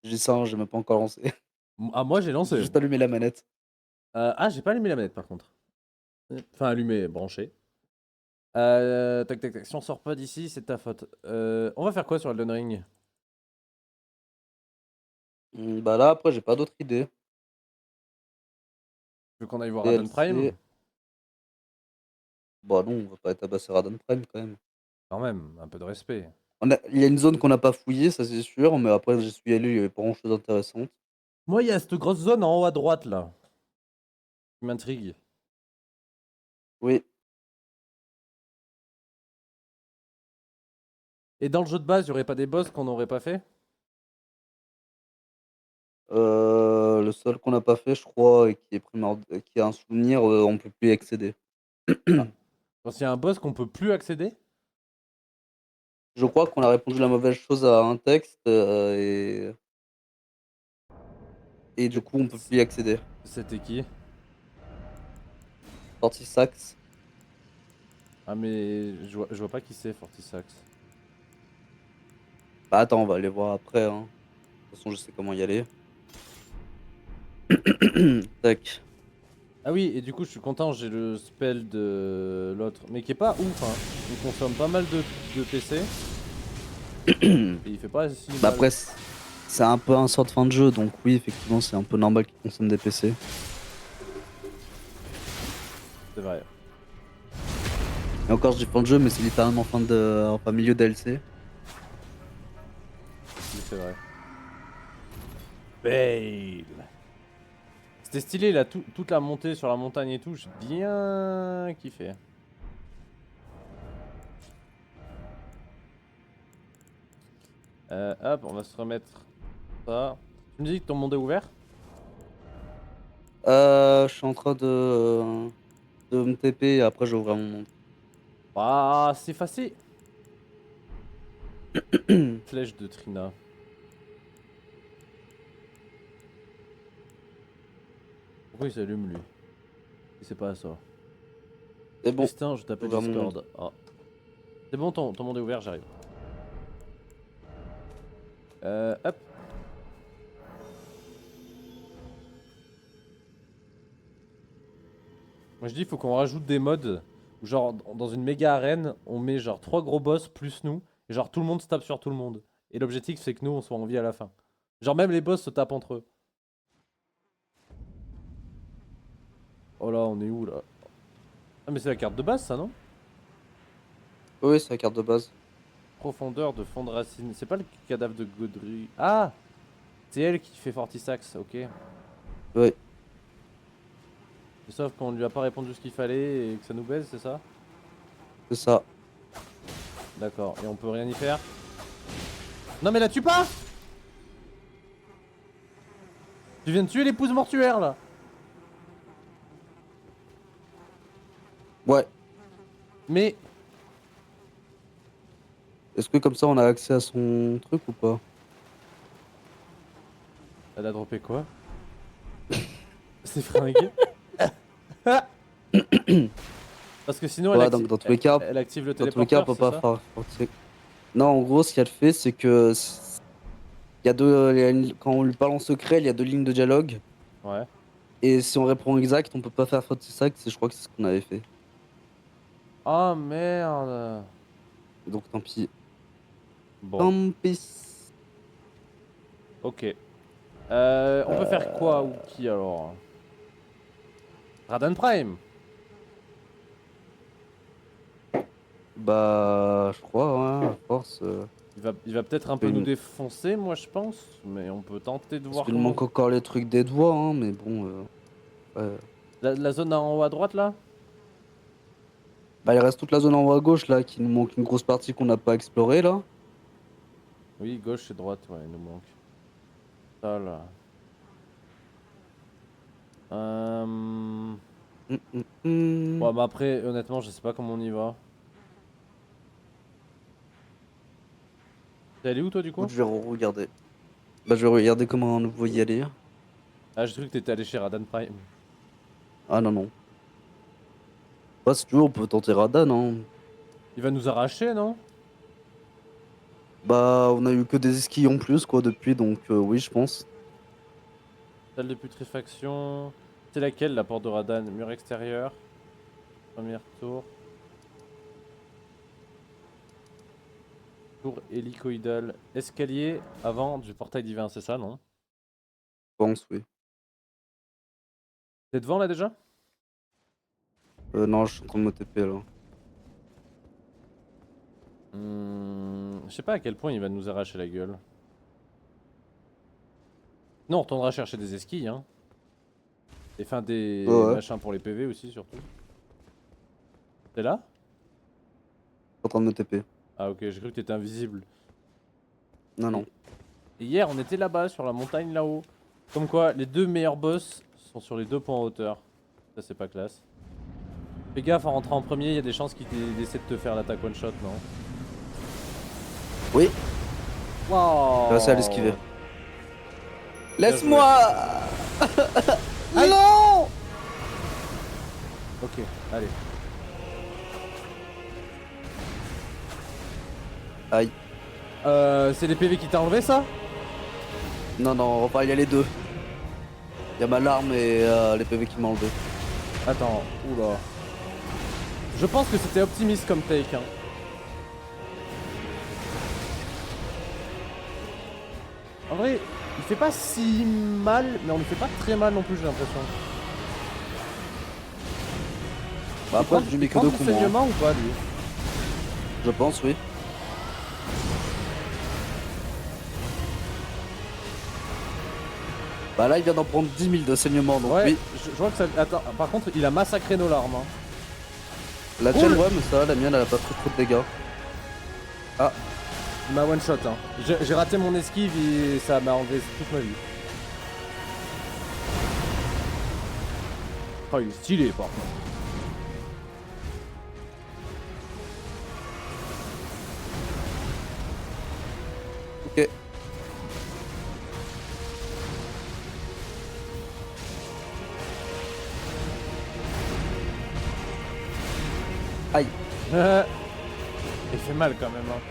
J'ai ça, hein, j'ai même pas encore lancé. Ah, moi j'ai J'ai lancé. juste allumé la manette. Ah, j'ai pas allumé la manette par contre. Enfin, allumé, branché. Tac, tac, tac. Si on sort pas d'ici, c'est de ta faute. On va faire quoi sur Elden Ring? Bah là, après, j'ai pas d'autres idées. Tu veux qu'on aille voir Radan Prime? DLC. Bah non, on va pas tabasser Radan Prime quand même. Quand même, un peu de respect. Il y a une zone qu'on n'a pas fouillée, ça c'est sûr, mais après j'y suis allé, il y avait pas grand chose d'intéressant. Moi, il y a cette grosse zone en haut à droite là, qui m'intrigue. Oui, Et dans le jeu de base, il y aurait pas des boss qu'on n'aurait pas fait? le seul qu'on n'a pas fait, je crois, et qui est qui a un souvenir, on peut plus y accéder. Ah, parce qu'il y a un boss qu'on peut plus accéder? Je crois qu'on a répondu la mauvaise chose à un texte, et du C'est- coup on peut plus y accéder. C'était qui? Sorti Sax. Ah, mais je vois pas qui c'est, Fortisax. Bah attends, on va aller voir après, hein. De toute façon, je sais comment y aller. Tac. Ah oui, et du coup, je suis content, j'ai le spell de l'autre, mais qui est pas ouf, hein. Il consomme pas mal de PC, et il fait pas si Bah mal. après, c'est un peu un sort de fin de jeu, donc oui, effectivement, c'est un peu normal qu'ils consomment des PC. C'est vrai. Et encore, je dis fin de jeu, mais c'est littéralement enfin, milieu DLC. Oui, c'est vrai. Bale. C'était stylé, là, toute la montée sur la montagne et tout, j'ai bien kiffé. Hop, on va se remettre ça. Tu me dis que ton monde est ouvert? Je suis en train de me TP et après, j'ouvre mon monde. Ah, c'est facile. Flèche de Trina. Pourquoi il s'allume, lui? C'est pas ça. C'est bon, Tristan, je j'ai t'appelle ouvert mon monde. Discord. Ah. C'est bon, ton monde est ouvert, j'arrive. Hop. Moi je dis, faut qu'on rajoute des modes où, genre, dans une méga arène, on met genre 3 gros boss plus nous, et genre tout le monde se tape sur tout le monde. Et l'objectif, c'est que nous, on soit en vie à la fin. Genre, même les boss se tapent entre eux. Oh là, on est où là? Ah, mais c'est la carte de base, ça, non? Oui, c'est la carte de base. Profondeur de fond de racine. C'est pas le cadavre de Godry. Ah! C'est elle qui fait Fortisax, ok. Oui, Sauf qu'on lui a pas répondu ce qu'il fallait et que ça nous baise, c'est ça? c'est ça. D'accord, et on peut rien y faire? Non mais la tue pas! Tu viens de tuer l'épouse mortuaire là! Ouais. Mais... Est-ce que comme ça, on a accès à son truc ou pas? Elle a droppé quoi? C'est fringué? Parce que sinon Ouais, donc dans tous les cas, elle active le on téléporteur, peut c'est pas ça? faire. Non, en gros, ce qu'elle fait, c'est que il y a quand on lui parle en secret, il y a deux lignes de dialogue. Ouais. Et si on répond exact, on peut pas faire faute sac. Je crois que c'est ce qu'on avait fait. Oh merde! Donc tant pis. Bon, Tant pis. ok. On peut faire quoi ou qui alors? Radan Prime! Bah, je crois, hein, à force. Il va peut-être un peu nous Il défoncer, moi je pense, mais on peut tenter de Parce voir qu'il comment... manque encore les trucs des doigts, hein, mais bon. Ouais. La zone en haut à droite là? Bah, il reste toute la zone en haut à gauche, là, qui nous manque une grosse partie qu'on n'a pas explorée, là. Oui, gauche et droite, ouais, il nous manque. Ça là. Euh... Hum, hum, hum. Ouais, bah après, honnêtement, je sais pas comment on y va. T'es allé où toi du coup? Écoute, je vais regarder. Bah, je vais regarder comment on vous y aller. Ah, j'ai cru que t'étais allé chez Radan Prime. Ah non, non. Bah, si tu veux, on peut tenter Radan, hein. Il va nous arracher, non? Bah, on a eu que des esquilles en plus, quoi, depuis, donc oui, je pense. Salle de putréfaction. C'est laquelle la porte de Radan? Mur extérieur. Première tour. Tour hélicoïdale. Escalier avant du portail divin, c'est ça, non? Je pense, oui. T'es devant là déjà? Non, je suis en train de me TP, là. Je sais pas à quel point il va nous arracher la gueule. Non, on retournera chercher des esquilles, hein. Et enfin Ouais, des ouais, je suis machins pour les PV aussi, surtout. T'es là? en train de me TP. Ah ok, j'ai cru que t'étais invisible. Non, Et, non. et hier, on était là-bas, sur la montagne là-haut. Comme quoi, les deux meilleurs boss sont sur les deux points en hauteur. Ça, c'est pas classe. Fais gaffe, en rentrant en premier, il y a des chances qu'il essaie de te faire l'attaque one shot, non? Oui, j'ai réussi à l'esquiver. Waouh! Bien joué. Laisse-moi. Aïe! Non. Ok, allez. Aïe. C'est les PV qui t'a enlevé ça? Non, non, enfin, il y a les deux. Il y a ma larme et les PV qui m'ont enlevé. Attends, oula. Je pense que c'était optimiste comme take, hein. En vrai, il fait pas si mal, mais on lui fait pas très mal non plus, j'ai l'impression. Bah, après, je lui Il mets que prend deux du coups, moi, hein. saignement ou pas, lui? Je pense, oui. Bah, là, il vient d'en prendre 10 000 de saignement, donc Ouais, oui. je vois que ça... Attends, par contre, il a massacré nos larmes, hein. La tienne, Cool. ouais, mais ça, la mienne, elle a pas trop de dégâts. Ah, Il m'a one shot, hein. J'ai raté mon esquive et ça m'a enlevé toute ma vie. Oh, il est stylé, par contre. ok. Aïe. Il fait mal quand même, hein.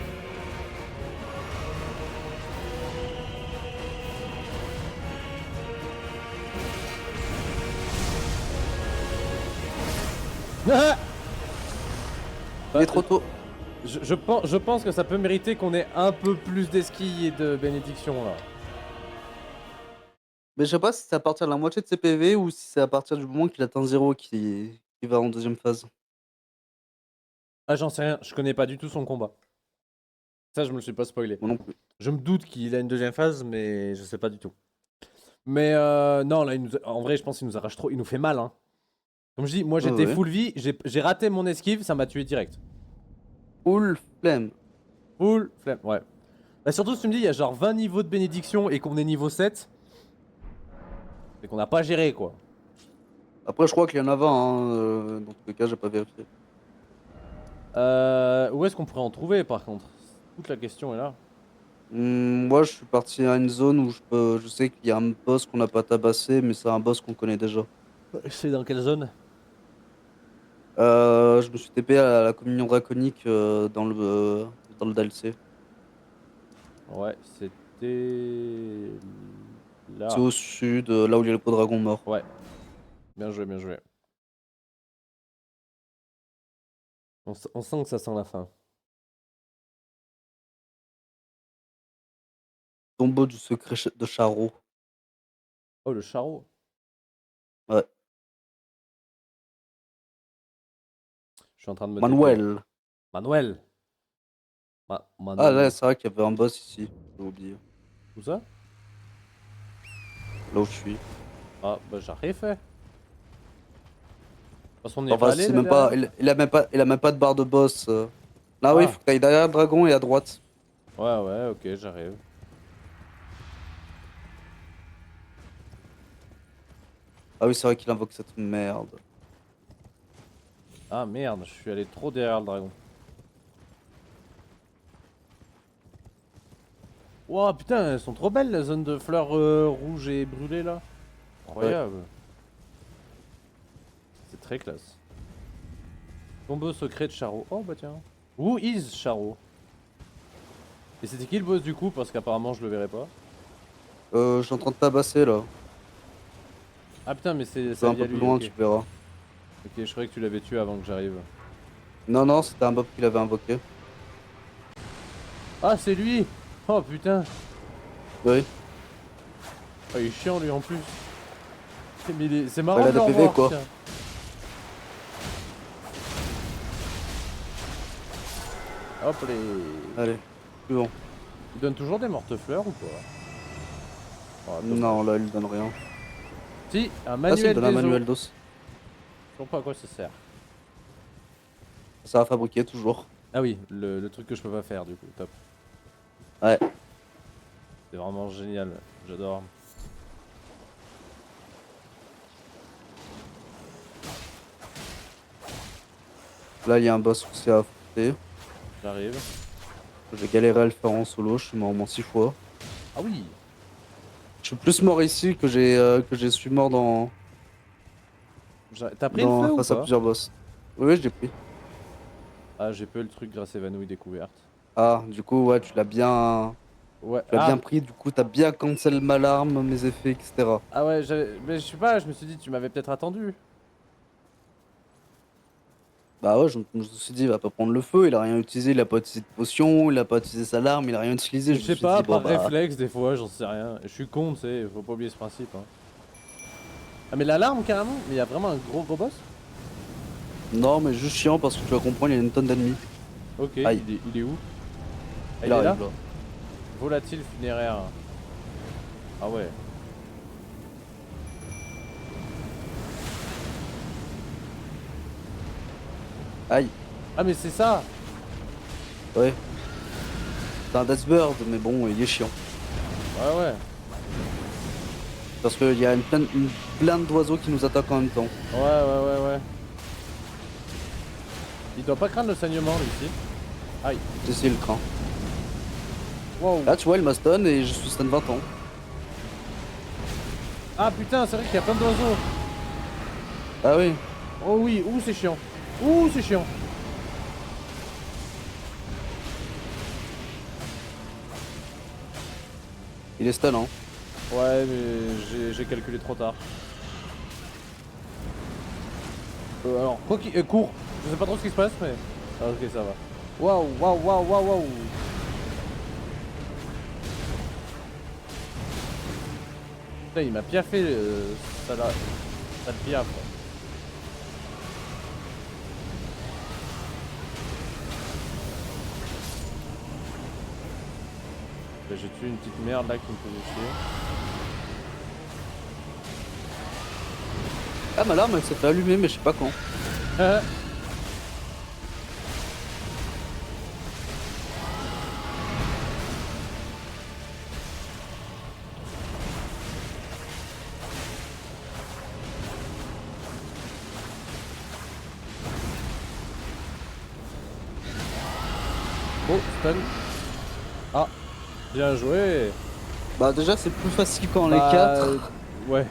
Il est trop tôt. Je pense que ça peut mériter qu'on ait un peu plus d'esquilles et de bénédiction là. Mais je sais pas si c'est à partir de la moitié de ses PV ou si c'est à partir du moment qu'il atteint 0 qui va en deuxième phase. Ah, j'en sais rien, je connais pas du tout son combat. Ça, je me le suis pas spoilé. Moi non plus. Je me doute qu'il a une deuxième phase, mais je sais pas du tout. Mais non, là, en vrai, je pense qu'il nous arrache trop. Il nous fait mal, hein. Comme je dis, moi Ouais, j'étais ouais. full vie, j'ai raté mon esquive, ça m'a tué direct. Full flemme. Full flemme, ouais. Bah, surtout si tu me dis, il y a genre 20 niveaux de bénédiction et qu'on est niveau 7, c'est qu'on n'a pas géré quoi. Après, je crois qu'il y en a 20, hein, dans tous les cas, j'ai pas vérifié. Où est-ce qu'on pourrait en trouver par contre? Toute la question est là. Moi, je suis parti à une zone où je sais qu'il y a un boss qu'on n'a pas tabassé, mais c'est un boss qu'on connaît déjà. C'est dans quelle zone? Je me suis TP à la communion draconique dans le DLC. Ouais, c'était C'est là. au sud, là où il y a le pot dragon mort. Ouais, bien joué, bien joué. On sent que ça sent la fin. Tombeau du secret de Charo. Oh, le charreau. Ouais. Je suis en train de me TP là. Manuel. Manuel. Ah là, Manuel. c'est vrai qu'il y avait un boss ici. J'ai oublié. Où ça? Là où je suis. Ah, bah j'arrive fait. Parce qu'on n'y est pas Enfin, allé c'est là même pas. derrière? Il a même pas de barre de boss. Ah oui, il Ah, faut que t'ailles derrière le dragon et à droite. ouais, ouais, ok, j'arrive. Ah oui, c'est vrai qu'il invoque cette merde. Ah merde, je suis allé trop derrière le dragon. Ouah, putain, elles sont trop belles les zones de fleurs rouges et brûlées là. Ouais. Incroyable. C'est très classe. Tombeau secret de Charo. Oh bah tiens. Who is Charo? Et c'était qui le boss du coup? Parce qu'apparemment je le verrai pas. Je suis en train de tabasser là. Ah putain, mais Tu c'est vas un via peu plus lui, loin, ok. tu verras. Ok, je croyais que tu l'avais tué avant que j'arrive. Non, non, c'était un mob qui l'avait invoqué. Ah, c'est lui! Oh putain! Oui. Oh, il est chiant lui en plus. Mais c'est Bah, il marrant a de le des PV revoir, quoi. tiens. Hop les. Allez, suivant. Il donne toujours des morte-fleurs ou pas? Oh, Non, dommage. là, il donne rien. Si, un Ah si, il manuel donne un des eaux. manuel d'os. Je sais pas à quoi ça sert. Ça va fabriquer toujours. Ah oui, le truc que je peux pas faire du coup, top. Ouais. C'est vraiment génial, j'adore. Là, il y a un boss aussi à affronter. J'arrive. J'ai galéré à le faire en solo, je suis mort au moins 6 fois. Ah oui! Je suis plus mort ici que je suis mort T'as pris le feu ou face à pas? plusieurs boss. Oui, je l'ai pris. Ah, j'ai peu le truc grâce à Evanouille découverte. Ah, du coup, ouais, Ouais, tu l'as bien pris, du coup, t'as bien cancel ma larme, mes effets, etc. ah ouais, mais je sais pas, je me suis dit, tu m'avais peut-être attendu. Bah ouais, je me suis dit, il va pas prendre le feu, il a rien utilisé, il a pas utilisé de potion, il a pas utilisé sa larme, il a rien utilisé. Mais Je je me sais suis dit, pas, bon par bah. réflexe, des fois, j'en sais rien. Je suis con, tu sais, faut pas oublier ce principe. Hein. Ah, mais l'alarme carrément? Mais il y a vraiment un gros boss? Non, mais juste chiant parce que tu vas comprendre, il y a une tonne d'ennemis. Ok, Aïe, il est où? Ah, il il est là? arrive là. Volatile funéraire. Ah ouais. Aïe, Ah, mais c'est ça! ouais. C'est un Deathbird, mais bon, il est chiant. Ouais, ouais. Parce qu'il y a une blinde d'oiseaux qui nous attaquent en même temps. Ouais. Il doit pas craindre le saignement, lui, ici. Aïe. C'est le cran. Wow. Là, tu vois, il m'a stun et je suis stun 20 ans. Ah putain, c'est vrai qu'il y a plein d'oiseaux. Ah oui, Oh oui, ouh, c'est chiant. Ouh, c'est chiant. il est stun, hein. Ouais, mais j'ai calculé trop tard. Alors, quoi qu'il. Cours. Je sais pas trop ce qui se passe, mais. Ah, ok, ça va. Waouh. Putain, il m'a piaffé, ça l'a. Ça le piaffe. Là, j'ai tué une petite merde là qui me faisait chier. Ah, ma larme, elle s'est fait allumer, mais je sais pas quand. Oh, stun. Ah, bien joué. Bah, déjà, c'est plus facile quand on est Bah. 4. Ouais,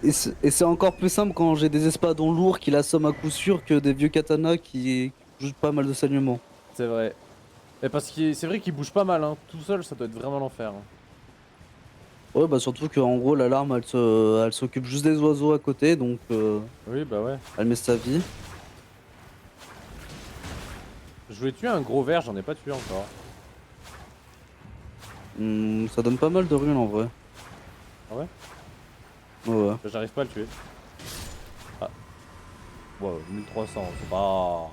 Et c'est encore plus simple quand j'ai des espadons lourds qui l'assomment à coup sûr que des vieux katanas qui jouent pas mal de saignement. c'est vrai. Mais parce que c'est vrai qu'il bouge pas mal, hein. Tout seul, ça doit être vraiment l'enfer. Hein. Ouais, bah surtout qu'en gros, l'alarme, elle s'occupe juste des oiseaux à côté, donc Oui, bah ouais. elle met sa vie. Je voulais tuer un gros ver, j'en ai pas tué encore. Ça donne pas mal de runes en vrai. Ah ouais? Ouais, ouais. Bah, j'arrive pas à le tuer. Ah, wow, 1300, c'est pas.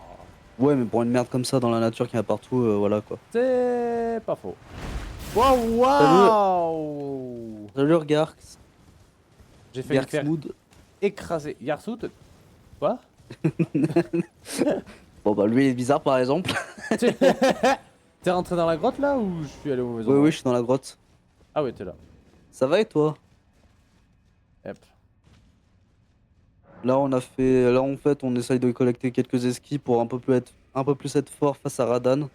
Ouais, mais pour une merde comme ça dans la nature qu'il y a partout, voilà quoi. C'est pas faux. Waouh, Salut, waouh! salut Garx, J'ai failli me faire Garxmood. écraser. Yarsout? Quoi? Bon bah lui il est bizarre par exemple. T'es rentré dans la grotte là ou je suis allé au mauvais Oui, oui, endroit? je suis dans la grotte. Ah ouais, t'es là. Ça va et toi? Hop. Là en fait, on essaye de collecter quelques esquis pour un peu plus être fort face à Radan.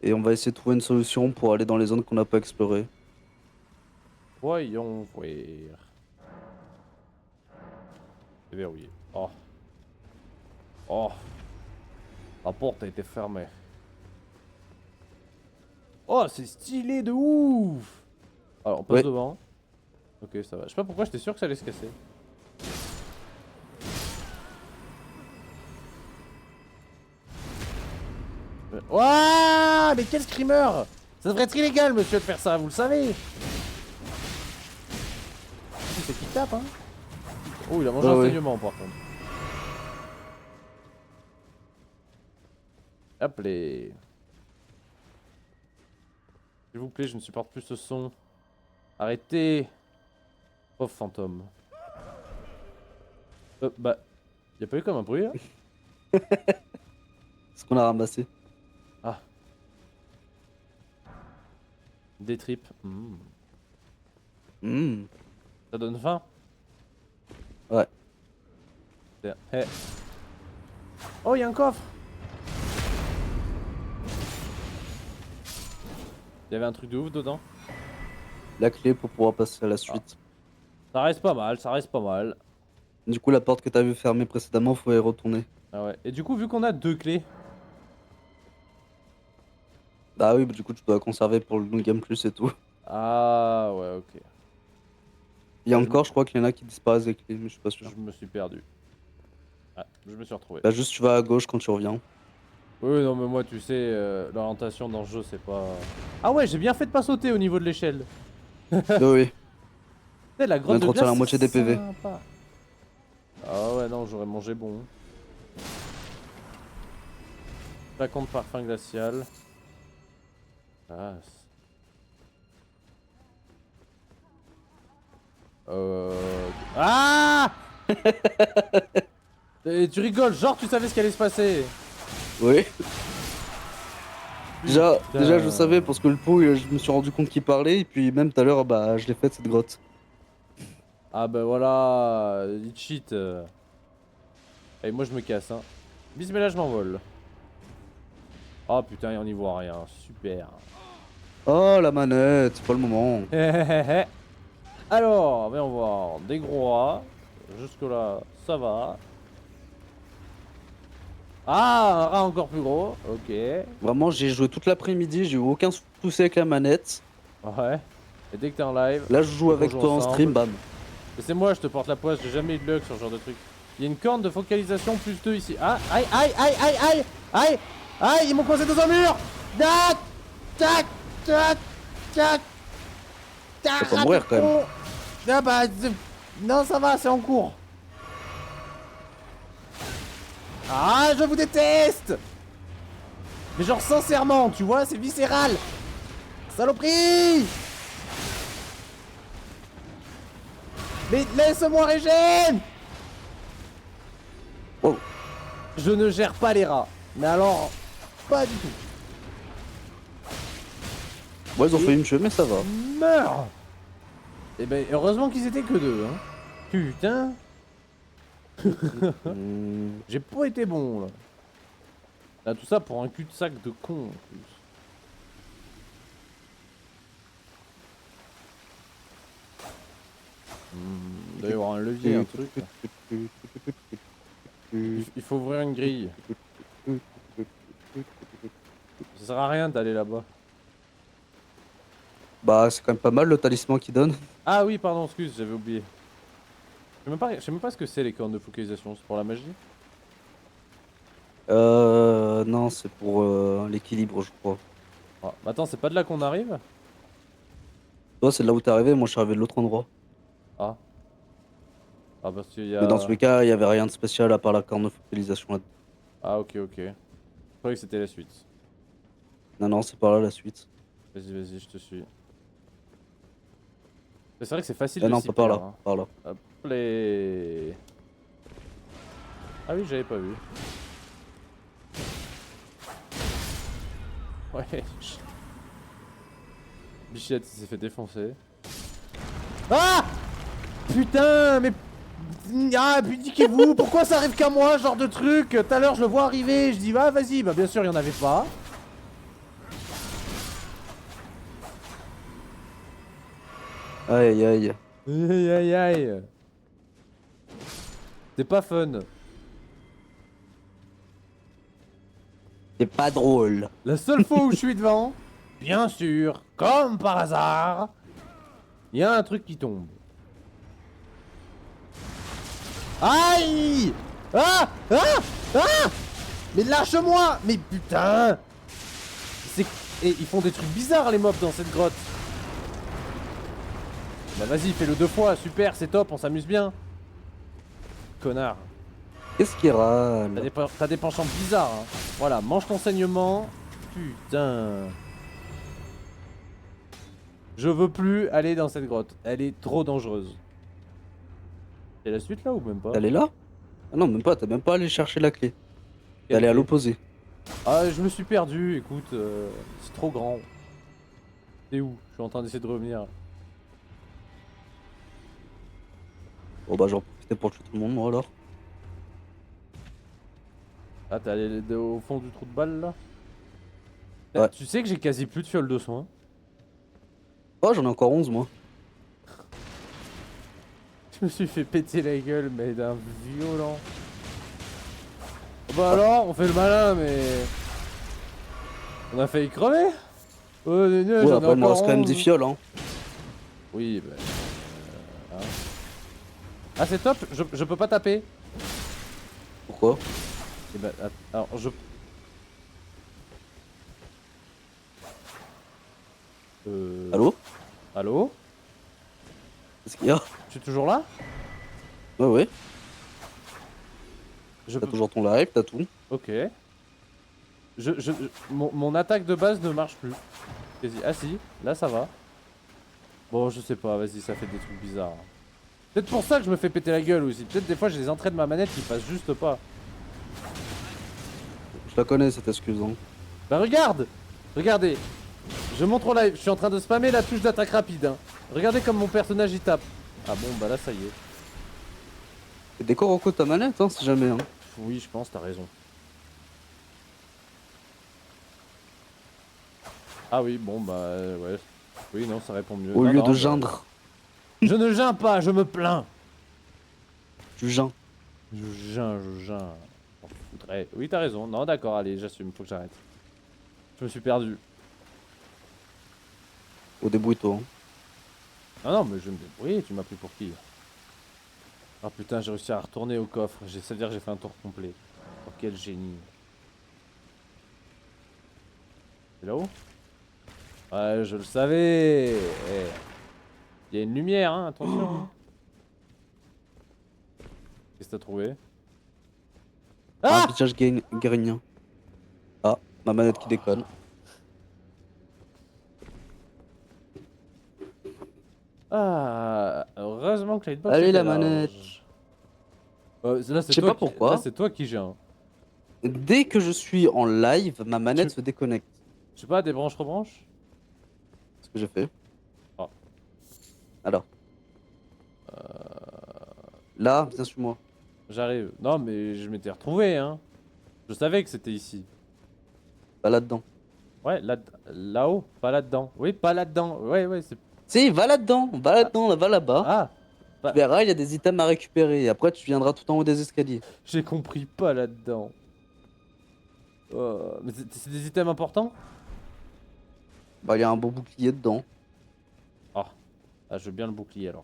Et on va essayer de trouver une solution pour aller dans les zones qu'on n'a pas explorées. Voyons voir. C'est verrouillé. Oh. Oh. La porte a été fermée. Oh, c'est stylé de ouf. Alors, on passe Ouais. devant. Ok, ça va. Je sais pas pourquoi, j'étais sûr que ça allait se casser. Ouah, mais quel screamer! Ça devrait être illégal, monsieur, de faire ça, vous le savez! C'est qui tape, hein? Oh, il a mangé Ah un ouais. saignement, par contre. Hop les. S'il vous plaît, je ne supporte plus ce son. Arrêtez! Pauvre fantôme. Bah, y a pas eu comme un bruit là? Ce qu'on a ramassé. Ah. Des tripes. Hmm. Ça donne faim? Ouais. Hey. Oh, y'a un coffre! Y'avait un truc de ouf dedans. La clé pour pouvoir passer à la suite. Ça reste pas mal, ça reste pas mal. Du coup, la porte que t'as vu fermer précédemment, faut y retourner. Ah ouais. Et du coup, vu qu'on a 2 clés. Bah oui, bah, du coup, tu dois conserver pour le New Game Plus et tout. Ah ouais, ok. Il y a Bah, encore, je crois qu'il y en a qui disparaissent des clés, mais je suis pas sûr. je me suis perdu. Ah, je me suis retrouvé. Bah juste, tu vas à gauche quand tu reviens. Oui, non, mais moi, tu sais, l'orientation dans ce jeu, c'est pas. Ah ouais, j'ai bien fait de pas sauter au niveau de l'échelle. Tu Oui, sais, la on vient grotte de de retirer glace, la moitié c'est des PV. sympa. Ah ouais, non, j'aurais mangé bon. Flacon de parfum glacial. Ah. Ah. Et tu rigoles, genre tu savais ce qui allait se passer. Oui. Déjà, Putain. déjà, je savais parce que le pot, je me suis rendu compte qu'il parlait, et puis même tout à l'heure, bah, je l'ai fait cette grotte. Ah bah voilà, il cheat. Et moi je me casse, hein. Bismillah, je m'envole. Oh putain, on y voit rien, super. Oh, la manette, c'est pas le moment. Alors, viens voir, des gros rats. Jusque là, ça va. Ah, un rat encore plus gros, ok. Vraiment, j'ai joué toute l'après-midi, j'ai eu aucun souci avec la manette. Ouais. Et dès que t'es en live, Là, je joue et qu'on avec joue toi en stream, ensemble. bam. Et c'est moi, je te porte la poisse, j'ai jamais eu de luck sur ce genre de truc. Il y a une corne de focalisation plus 2 ici. Ah, aïe, aïe, aïe, aïe, aïe, aïe, aïe, ils m'ont coincé dans un mur. Tac, tac, tac, tac, tac. Tu vas pas mourir, quand même. Ah bah, non, ça va, c'est en cours. Ah, je vous déteste. Mais genre sincèrement, tu vois, c'est viscéral. Saloperie. Mais laisse-moi régène. Oh, Je ne gère pas les rats. Mais alors, pas du tout. ouais, ils ont failli me tuer, mais ça va. Meurs. Eh ben, heureusement qu'ils étaient que 2, hein. Putain. Hmm. J'ai pas été bon, là. Là, tout ça pour un cul-de-sac de con, en plus. Il doit y avoir un levier, un truc. Là. Il faut ouvrir une grille. Ça sert à rien d'aller là-bas. Bah, c'est quand même pas mal le talisman qu'il donne. Ah oui, pardon, excuse, j'avais oublié. Je sais même pas ce que c'est les cornes de focalisation, c'est pour la magie? Non, c'est pour l'équilibre, je crois. Ah, bah attends, c'est pas de là qu'on arrive? Toi, c'est de là où t'es arrivé, moi, je suis arrivé de l'autre endroit. Ah. Ah, parce qu'il y Mais dans tous a. les cas, il y avait rien de spécial à part la corne de focalisation là. Ah, ok, ok. Je croyais que c'était la suite. Non, non, c'est pas là la suite. Vas-y, vas-y, je te suis. Mais c'est vrai que c'est facile Ah de non, s'y pas par perdre. là, Hein. par là. Hop les. Ah oui, j'avais pas vu. Ouais. Bichette, il s'est fait défoncer. Ah! Putain, mais. Ah, puis niquez-vous, pourquoi ça arrive qu'à moi, ce genre de truc? Tout à l'heure, je le vois arriver, je dis, bah vas-y, bah bien sûr, il y en avait pas. Aïe, aïe. Aïe aïe aïe. C'est pas fun. C'est pas drôle. La seule fois où je suis devant, bien sûr, comme par hasard, il y a un truc qui tombe. Aïe! Ah! Ah! Ah! Mais lâche-moi! Mais putain! Et ils font des trucs bizarres les mobs dans cette grotte. Bah vas-y, fais-le 2 fois, super, c'est top, on s'amuse bien. Connard. Qu'est-ce qui râle? T'as des penchants bizarres, hein. Voilà, mange ton saignement. Putain. Je veux plus aller dans cette grotte. Elle est trop dangereuse. C'est la suite là ou même pas? T'es allé là? Ah non, même pas, t'as même pas allé chercher la clé. T'es Quelle allé à clé? l'opposé. Ah, je me suis perdu, écoute, c'est trop grand. T'es où? Je suis en train d'essayer de revenir. Bon bah j'en profitais pour tuer tout le monde moi alors. Ah, t'es allé au fond du trou de balle là? Ouais. Tu sais que j'ai quasi plus de fiole de soins. Oh j'en ai encore 11 moi. Je me suis fait péter la gueule, mais d'un violent. Bah alors, on fait le malin, mais... On a failli crever. Ouais, j'en ai après il me encore reste quand même 11. 10 fioles hein. Oui, bah... hein. Ah, c'est top, je peux pas taper. Pourquoi? Et bah, alors, Allô? Allô? Qu'est-ce qu'il y a? Tu es toujours là? Ouais ouais. Je T'as peux... toujours ton live, t'as tout. Ok. Mon attaque de base ne marche plus. Quasi. Ah si, là ça va. Bon, je sais pas, vas-y, ça fait des trucs bizarres. Peut-être pour ça que je me fais péter la gueule aussi. Peut-être des fois j'ai des entrées de ma manette qui passent juste pas. Je la connais cette excuse hein. Bah regarde! Regardez! Je montre en live, je suis en train de spammer la touche d'attaque rapide. Hein. Regardez comme mon personnage y tape. Ah bon, bah là ça y est. Et décore au coup de ta manette hein si jamais hein. Oui, je pense, t'as raison. Ah oui, bon bah ouais. Oui, non, ça répond mieux. Au Non, lieu non, de bah, geindre, Je ne geins pas, je me plains. tu geins. Je geins. On foutrait. Oui, t'as raison. Non, d'accord, allez, j'assume, faut que j'arrête. Je me suis perdu. Au débrouille-toi hein. Ah non, mais je me débrouille, tu m'as pris pour qui? Oh putain, j'ai réussi à retourner au coffre. Ça veut dire que j'ai fait un tour complet. Oh, quel génie. C'est là-haut? Ouais, je le savais. Il y a une lumière, hein, attention. Hein. Qu'est-ce que t'as trouvé? Un Ah! affichage guérinien. Ah, ma manette qui déconne. Ah, heureusement que Lightbox Allez était la large. manette. Là, Je c'est sais toi pas qui... pourquoi. Là, c'est toi qui gère. Dès que je suis en live, ma manette se déconnecte. Je sais pas, des branches rebranches? C'est ce que j'ai fait. Ah. Alors. Là, viens sur moi. J'arrive. Non, mais je m'étais retrouvé, hein. Je savais que c'était ici. Pas là-dedans. Ouais, là-haut, pas là-dedans. Oui, pas là-dedans. Ouais, c'est... Si, va là-dedans, va là-bas. Ah, Tu verras, il y a des items à récupérer. Et après, tu viendras tout en haut des escaliers. j'ai compris, pas là-dedans. Mais c'est des items importants? Bah, il y a un beau bouclier dedans. Ah, je veux bien le bouclier, alors.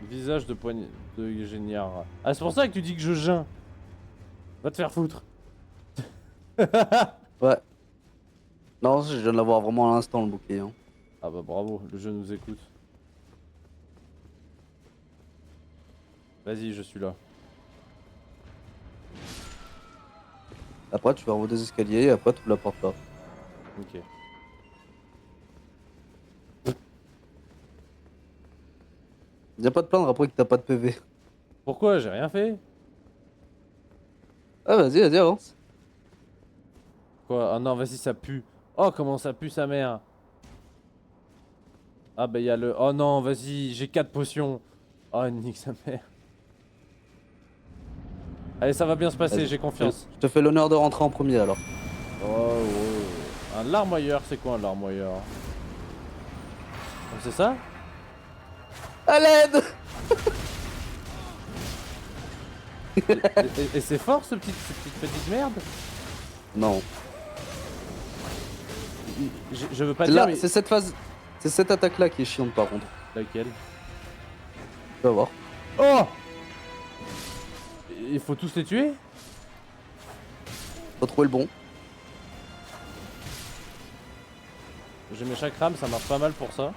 Visage de poignée de géniard. Ah, c'est pour ça que tu dis que je geins. Va te faire foutre. Ouais. Non, je viens de l'avoir vraiment à l'instant, le bouclier. Hein. Ah bah bravo, le jeu nous écoute. Vas-y, je suis là. Après, tu vas en haut des escaliers et après, tu ouvres la porte là. Ok. Viens pas te plaindre après que t'as pas de PV. Pourquoi? J'ai rien fait. Ah, vas-y, avance. Quoi? Ah non, vas-y, ça pue. Oh, comment ça pue sa mère. Ah bah y'a le... Oh non, vas-y, j'ai 4 potions. Oh, nique sa mère. Allez, ça va bien se passer, j'ai confiance. Je te fais l'honneur de rentrer en premier alors. Oh. Un larmoyeur, c'est quoi un larmoyeur? C'est ça? À l'aide. Et c'est fort cette petite merde. Non. Je veux pas C'est dire là, mais... c'est cette phase. C'est cette attaque-là qui est chiante par contre. Laquelle? Tu vas voir. Oh! Il faut tous les tuer? Faut trouver le bon. J'ai mes chakrams, ça marche pas mal pour ça.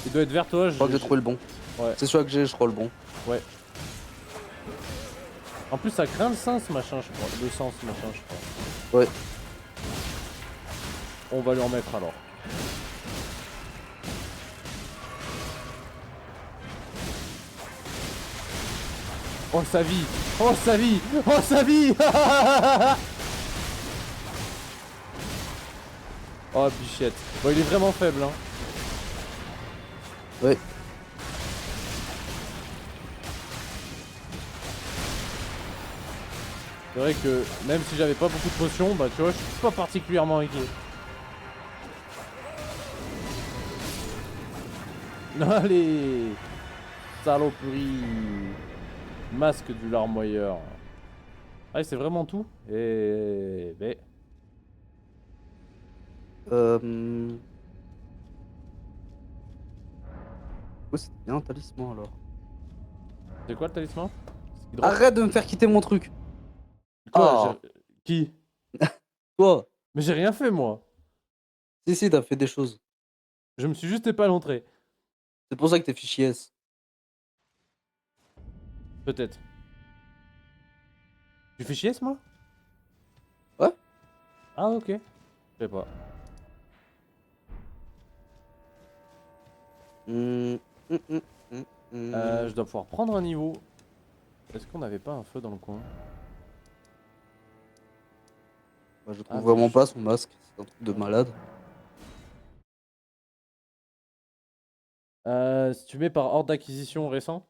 Il doit être vers toi, Je crois que j'ai trouvé le bon. Ouais. C'est celui que j'ai, je crois, le bon. Ouais. En plus ça craint le sens machin je crois. Le sens machin je crois. Ouais. On va lui en mettre alors. Oh sa vie! Oh sa vie! Oh sa vie! Oh bichette. Bon il est vraiment faible hein. Ouais. C'est vrai que même si j'avais pas beaucoup de potions, bah tu vois je suis pas particulièrement inquiet. Allez! Saloperie! Masque du larmoyeur. Ah c'est vraiment tout? Et... ben... Ouais, c'était bien un talisman alors. C'est quoi le talisman? Ce qui drop? Arrête de me faire quitter mon truc. Quoi? Ah, Qui? toi. Mais j'ai rien fait moi. Si, t'as fait des choses. Je me suis juste pas l'entrée. C'est pour ça que t'es fichier S. Peut-être. Tu fais chier ce moi? Ouais. Ah ok. Je sais pas. Hum, hum, hum, Je dois pouvoir prendre un niveau. Est-ce qu'on avait pas un feu dans le coin? Bah, je Ah, trouve vraiment mais pas son masque. C'est un truc de malade. Si tu mets par ordre d'acquisition récent.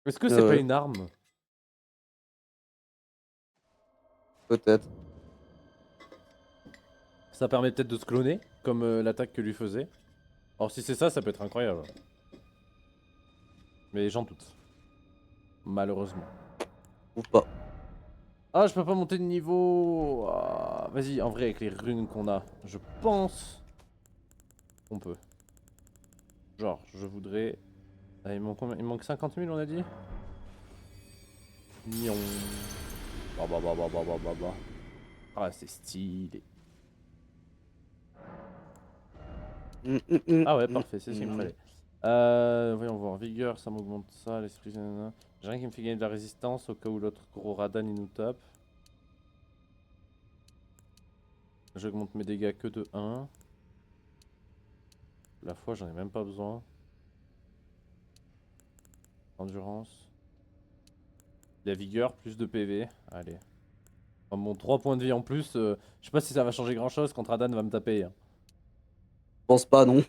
Est-ce que c'est pas Ouais, une arme? peut-être. Ça permet peut-être de se cloner, comme l'attaque que lui faisait. Alors si c'est ça, ça peut être incroyable. Mais j'en doute. Malheureusement. Je trouve pas. Ah, je peux pas monter de niveau. Ah, vas-y, en vrai, avec les runes qu'on a, je pense qu'on peut. Genre, je voudrais... Ah, il manque combien? Il manque 50 000, on a dit? Nion. Bah. Ah, c'est stylé. Ah ouais, parfait, c'est ce qu'il me fallait. Voyons voir. Vigueur, ça m'augmente ça. L'esprit, nanana. J'ai rien qui me fait gagner de la résistance au cas où l'autre gros Radan il nous tape. J'augmente mes dégâts que de 1. La foi, j'en ai même pas besoin. Endurance. La vigueur, plus de PV. Allez. Oh, mon 3 points de vie en plus. Je sais pas si ça va changer grand chose quand Radan va me taper. Hein. Je pense pas, non.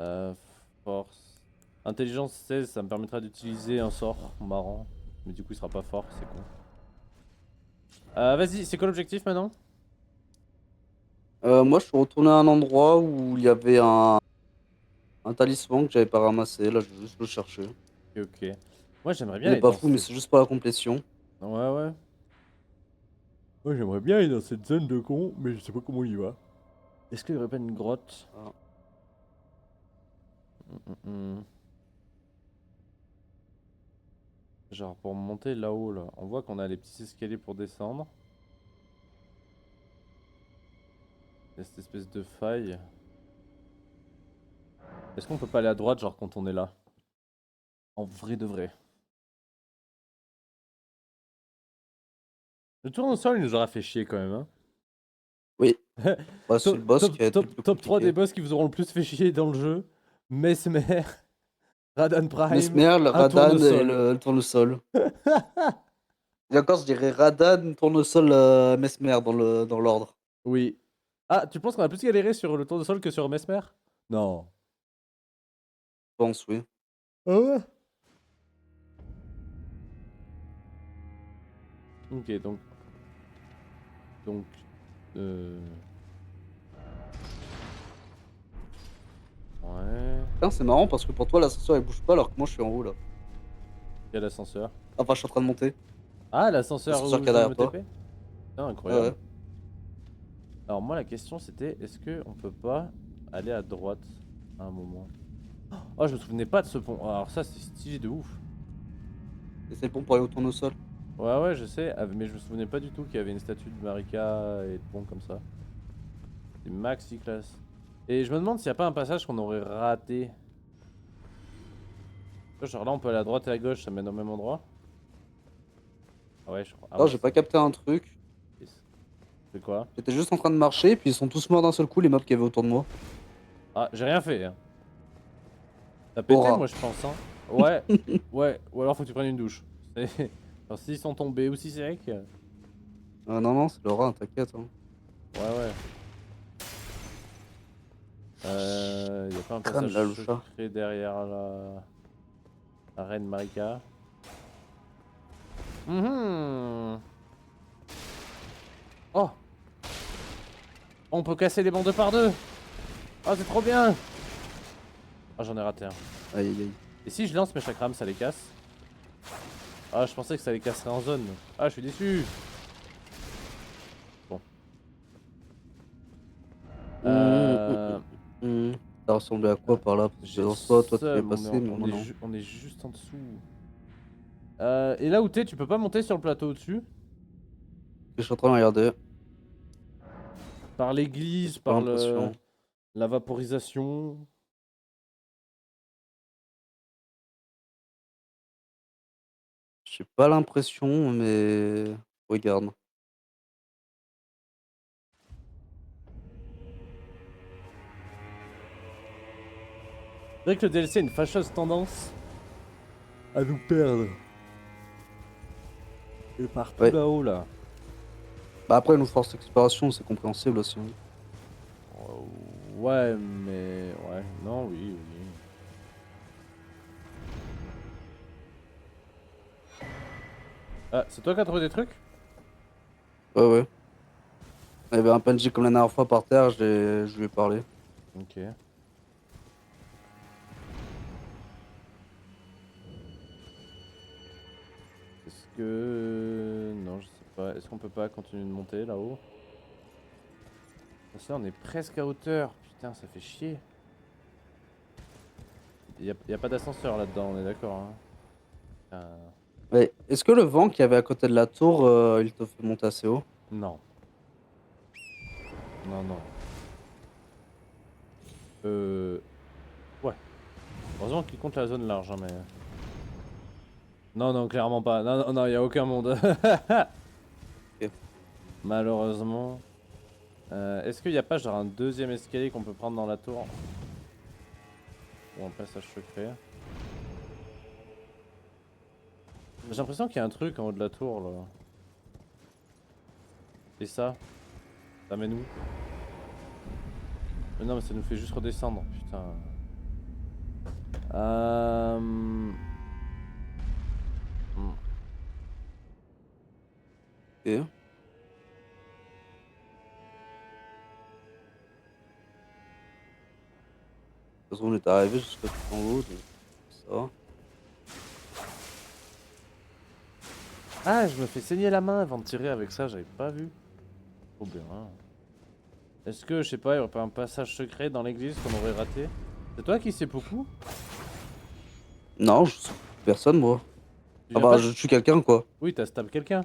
Euh, Force. Intelligence 16, ça me permettra d'utiliser un sort marrant. Mais du coup, il sera pas fort, c'est con. Vas-y, c'est quoi l'objectif maintenant? Moi, je suis retourné à un endroit où il y avait un talisman que j'avais pas ramassé. Là, je vais juste le chercher. Ok. Moi, j'aimerais bien Il est aller pas dans fou, mais cette... c'est juste pour la complétion. Ouais. Moi, j'aimerais bien aller dans cette zone de con, mais je sais pas comment il va. Est-ce qu'il y aurait pas une grotte? Ah. Hmm. Genre, pour monter là-haut, là. On voit qu'on a les petits escaliers pour descendre. Il y a cette espèce de faille. Est-ce qu'on peut pas aller à droite, genre, quand on est là? En vrai de vrai. Le tournesol, il nous aura fait chier quand même, hein. Oui. Bah, c'est le boss qui a été le plus Top 3 des compliqué. boss qui vous auront le plus fait chier dans le jeu. Mesmer, Radan Prime, Mesmer, le un Radan et tournesol. le tournesol. Et encore, je dirais Radan, tournesol, Mesmer dans l'ordre. Oui. Ah, tu penses qu'on a plus galéré sur le tournesol que sur Mesmer? Non. Je pense, oui. Ah ouais? Ok, donc... Donc... Euh... Ouais. Putain, c'est marrant parce que pour toi, l'ascenseur il bouge pas alors que moi je suis en haut là. Il y a l'ascenseur. Enfin, je suis en train de monter. Ah, l'ascenseur L'ascenseur où qu'il y a je viens de derrière me toi. TP? Ah, Ouais, incroyable. ouais. Alors moi la question c'était est-ce que on peut pas aller à droite à un moment? Oh je me souvenais pas de ce pont. Alors ça c'est stylé de ouf. Et c'est bon pour aller au tournesol. Ouais ouais je sais mais je me souvenais pas du tout qu'il y avait une statue de Marika et de pont comme ça. C'est maxi classe. Et je me demande s'il y a pas un passage qu'on aurait raté. Tu vois, genre là on peut aller à droite et à gauche, ça mène au même endroit. Ah ouais je crois. Ah Non, ouais j'ai pas capté un truc. c'est quoi? J'étais juste en train de marcher, puis ils sont tous morts d'un seul coup, les mobs qu'il y avait autour de moi. Ah j'ai rien fait hein. T'as pété Aura. moi je pense hein. Ouais. Ouais. Ou alors faut que tu prennes une douche. Genre s'ils sont tombés ou si c'est sec. Non, non, c'est Laura, t'inquiète. Hein. Ouais, ouais. Y a pas un Crâne passage là, le chat. secret derrière la reine Marika? Mhm. Oh! On peut casser les bancs deux par deux! Oh, c'est trop bien! Ah, j'en ai raté un. Aïe, aïe, aïe. Et si je lance mes chakrams, ça les casse? Ah, je pensais que ça les casserait en zone. Ah, je suis déçu! Bon. Hum, hum, Euh... hum. Ça ressemblait à quoi par là? Parce que J'ai le dans soit toi t'es seum, passé, mais on moi est, non. on est juste en dessous. Et là où t'es, tu peux pas monter sur le plateau au-dessus? Je suis en train de regarder. Par l'église, J'ai pas par l'impression. la vaporisation. J'ai pas l'impression, mais regarde. C'est vrai que le DLC a une fâcheuse tendance à nous perdre. Et partout Ouais. là-haut là. Bah après, nous force d'exploration, c'est compréhensible aussi. Hein. Ouais, mais. Ouais, non, oui, oui. Ah, c'est toi qui as trouvé des trucs? Ouais, ouais. Il y avait un PNJ comme la dernière fois par terre, je lui ai parlé. Ok. Est-ce que. Non, je sais pas. Est-ce qu'on peut pas continuer de monter là-haut? Parce que là, on est presque à hauteur. Putain, ça fait chier. Y a pas d'ascenseur là-dedans, on est d'accord, hein. Putain. Mais est-ce que le vent qu'il y avait à côté de la tour, il te fait monter assez haut? Non. Non, non. Ouais. Heureusement qu'il compte la zone large, hein, mais. Non, non, clairement pas. Non, non, non, y a aucun monde. Ok. Malheureusement. Est-ce qu'il n'y a pas genre un deuxième escalier qu'on peut prendre dans la tour? Ou un passage secret? J'ai l'impression qu'il y a un truc en haut de la tour là. Et ça? Ça mène où? Mais non, mais ça nous fait juste redescendre, putain. Hmm. Ok. De toute façon, on est arrivé jusqu'à tout en haut, donc ça va. Ah, je me fais saigner la main avant de tirer avec ça, j'avais pas vu. Trop bien. Est-ce que, je sais pas, il y aurait pas un passage secret dans l'église qu'on aurait raté? C'est toi qui sais beaucoup? Non, je suis personne, moi. Tu Ah viens bah, pas je de... tue quelqu'un, quoi. Oui, t'as stab quelqu'un.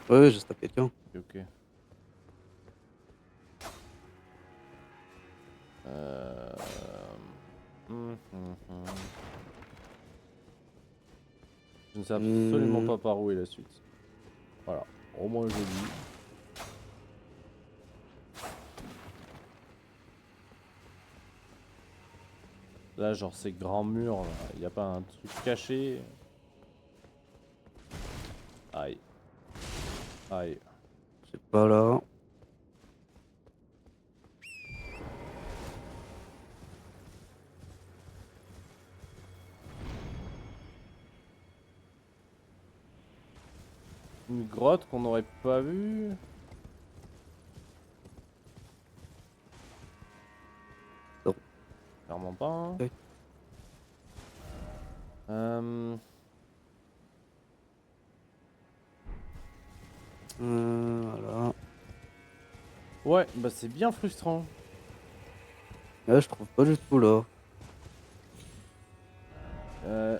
Ouais, ouais, je tape quelqu'un. Ok, ok. Euh... hum. Je ne sais absolument Hmm. pas par où est la suite. Voilà, au moins je dis. Là, genre ces grands murs, là, y a pas un truc caché? Aïe, aïe. C'est pas là. Une grotte qu'on n'aurait pas vue? Non. Alors clairement pas. Hein. Ok. Voilà. Ouais, bah c'est bien frustrant. Là, je trouve pas du tout là.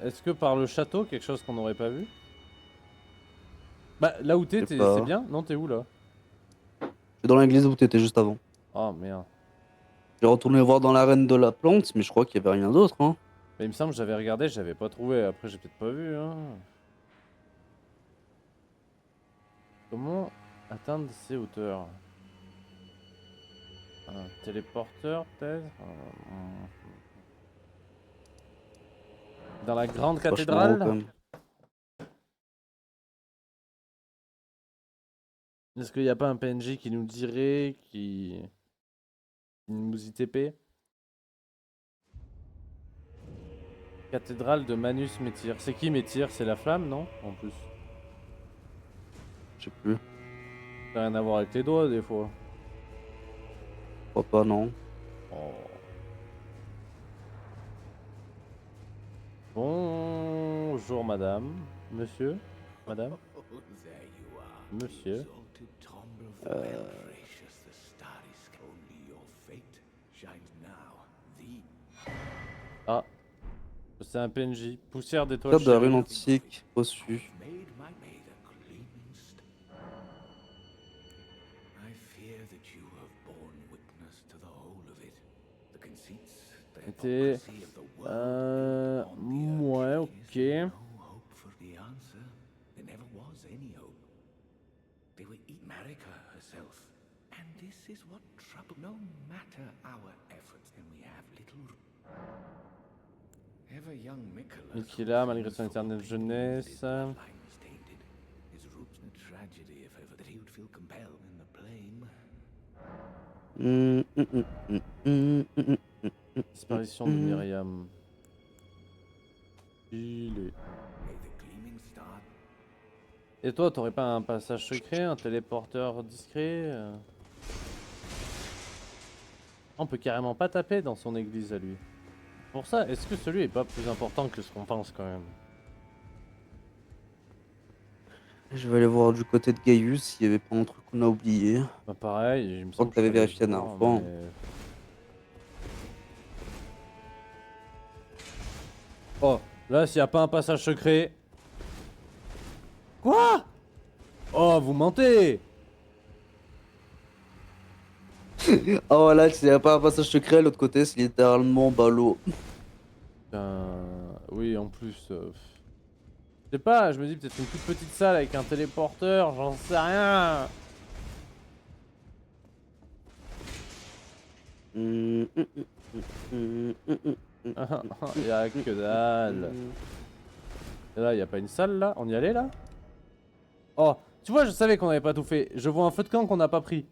Est-ce que par le château, quelque chose qu'on n'aurait pas vu? Bah là où Je sais c'est pas. bien? Non, t'es où là? C'est dans l'église où t'étais juste avant. Oh merde. J'ai retourné voir dans l'arène de la plante, mais je crois qu'il y avait rien d'autre. Hein. Bah, il me semble que j'avais regardé, j'avais pas trouvé. Après, j'ai peut-être pas vu. Hein. Comment atteindre ces hauteurs? Un téléporteur peut-être? Dans la grande Vachement haut quand cathédrale? même. Est-ce qu'il n'y a pas un PNJ qui nous dirait, qui nous ITP? Cathédrale de Manus Métyr. C'est qui Métyr? C'est la flamme, non? En plus. Je sais plus. Ça n'a rien à voir avec les doigts, des fois. Je crois pas, non. Oh. Bonjour, madame. Monsieur? Madame? Monsieur? Ah, c'est un PNJ. Poussière d'étoile Code de la rune chérie. antique reçu. C'était... Ouais, ok. Mikila, malgré son éternelle jeunesse. Disparition de Myriam. Il est... Et toi, t'aurais pas un passage secret, un téléporteur discret On peut carrément pas taper dans son église à lui. Pour ça, est-ce que celui est pas plus important que ce qu'on pense quand même? Je vais aller voir du côté de Gaius s'il y avait pas un truc qu'on a oublié. Bah pareil, il me Je crois semble que que je t'avais suis allé vérifié la dernière voir, fois. Hein. mais... Oh, là, s'il y a pas un passage secret... Quoi? Oh, vous mentez! Ah voilà, s'il y a pas un passage secret, l'autre côté c'est littéralement ballot. Oui, en plus... Je sais pas, je me dis peut-être une toute petite salle avec un téléporteur, j'en sais rien. Y'a que dalle. Et là, y a pas une salle là? On y allait là? Oh, tu vois, je savais qu'on avait pas tout fait. Je vois un feu de camp qu'on n'a pas pris.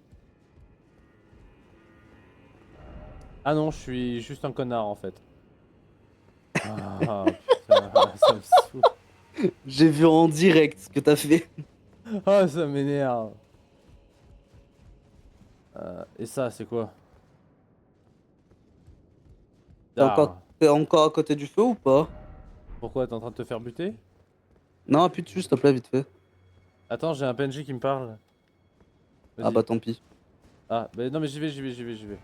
Ah non, je suis juste un connard en fait. Ah putain, ça me saoule. J'ai vu en direct ce que t'as fait. Ah, ça m'énerve. Et ça, c'est quoi? Ah. T'es encore à côté du feu ou pas? Pourquoi t'es en train de te faire buter? Non, appuie dessus s'il te plaît, vite fait. Attends, j'ai un PNJ qui me parle. Ah Vas-y. bah tant pis. Ah, bah non mais j'y vais.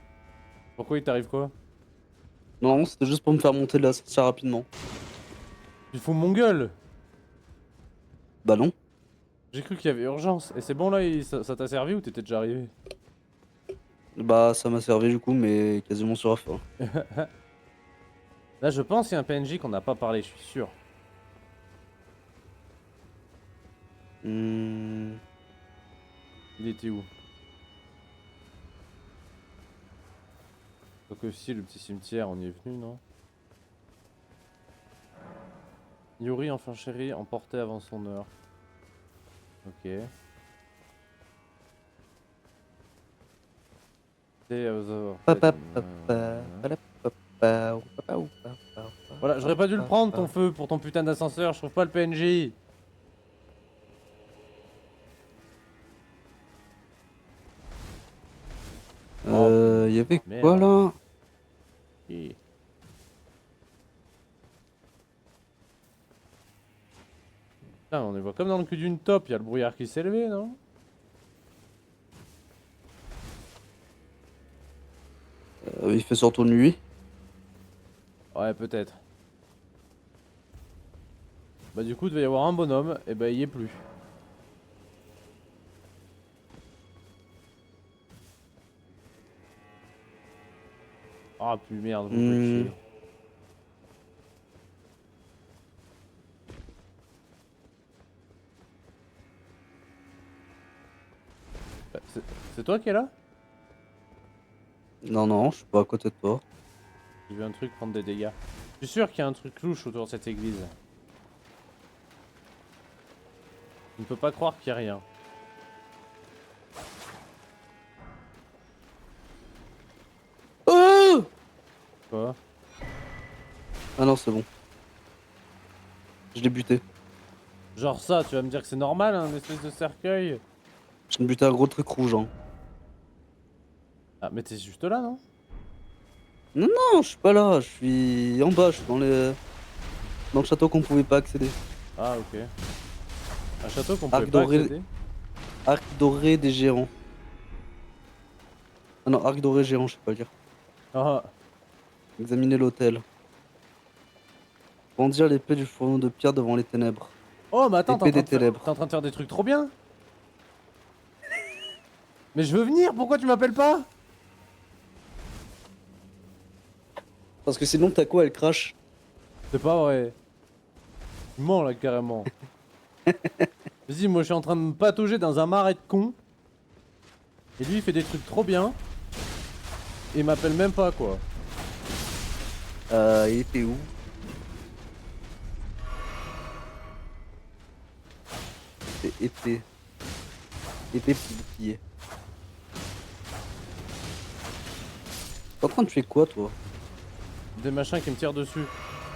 Pourquoi il t'arrive quoi? Non, c'était juste pour me faire monter de la sorcière rapidement. Tu te fous de mon gueule! Bah non. J'ai cru qu'il y avait urgence. Et c'est bon là, ça t'a servi ou t'étais déjà arrivé? Bah ça m'a servi du coup, mais quasiment sur la fin. Là, je pense qu'il y a un PNJ qu'on n'a pas parlé, je suis sûr. Hmm. Il était où? Donc aussi, le petit cimetière, on y est venu, non? Yuri, enfin chéri, emporté avant son heure. Ok. Voilà, j'aurais pas dû le prendre ton feu pour ton putain d'ascenseur, je trouve pas le PNJ. Y'avait quoi Merde. là? Et Putain, on est voit comme dans le cul d'une top, il y a le brouillard qui s'est levé, non? Il fait surtout nuit. Ouais, peut-être. Bah du coup, il devait y avoir un bonhomme, et bah il y est plus. Ah, puis merde, vous me faites Hmm. chier. Bah, c'est toi qui es là? Non, non, je suis pas à côté de toi. J'ai vu un truc prendre des dégâts. Je suis sûr qu'il y a un truc louche autour de cette église. Je ne peux pas croire qu'il y a rien. Oh Quoi? ah non, c'est bon. Je l'ai buté. Genre ça, tu vas me dire que c'est normal, un espèce de cercueil? Je viens de buter un gros truc rouge. Hein. Ah, mais t'es juste là, non? Non, non, je suis pas là. Je suis en bas. Je suis dans le château qu'on pouvait pas accéder. Ah, ok. Un château qu'on pouvait Arc pas doré, accéder? arc doré des géants. Ah non, arc doré géant, je sais pas lire. Ah, Examiner l'autel. Brandir l'épée du fourneau de pierre devant les ténèbres. oh, mais attends, Épée des ténèbres. t'es en train de faire des trucs trop bien? Mais je veux venir, pourquoi tu m'appelles pas? Parce que sinon, ta quoi, elle crache. C'est pas vrai. Tu mens là, carrément. Vas-y, moi je suis en train de me patauger dans un marais de cons. Et lui il fait des trucs trop bien. Et il m'appelle même pas, quoi. Il était où? C'était épée. Épée bouclier. T'es en train de faire quoi, toi? Des machins qui me tirent dessus.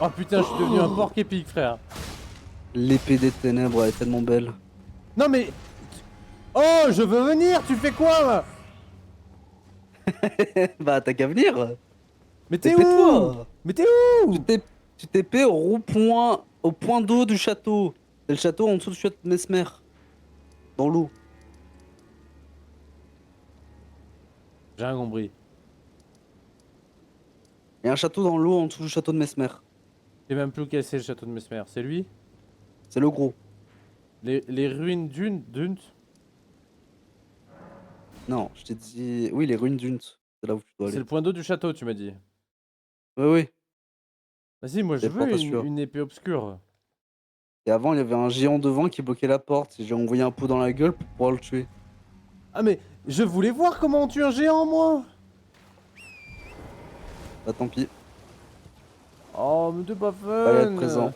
Oh putain, je suis devenu un porc épique, frère. L'épée des ténèbres, elle est tellement belle. Non mais... Oh, je veux venir, tu fais quoi là? Bah, t'as qu'à venir. Mais t'es où? Épée-toi. Mais t'es Tu où? t'es, tu t'épées au rond-point, au point d'eau du château. C'est le château en dessous du château de Mesmer. Dans l'eau. J'ai rien compris. Il y a un château dans l'eau en dessous du château de Mesmer. Je sais même plus lequel c'est le château de Mesmer. C'est lui? C'est le gros. Les ruines d'Unt? Non, je t'ai dit. Oui, les ruines d'Unt. C'est là où tu dois C'est aller. le point d'eau du château, tu m'as dit. Oui, oui. Vas-y, moi je C'est pas veux sûr. une épée obscure. Et avant, il y avait un géant devant qui bloquait la porte. Et j'ai envoyé un pot dans la gueule pour pouvoir le tuer. Ah mais je voulais voir comment on tue un géant, moi. Bah, tant pis. Oh, mais t'es pas Fallait être fun. présent.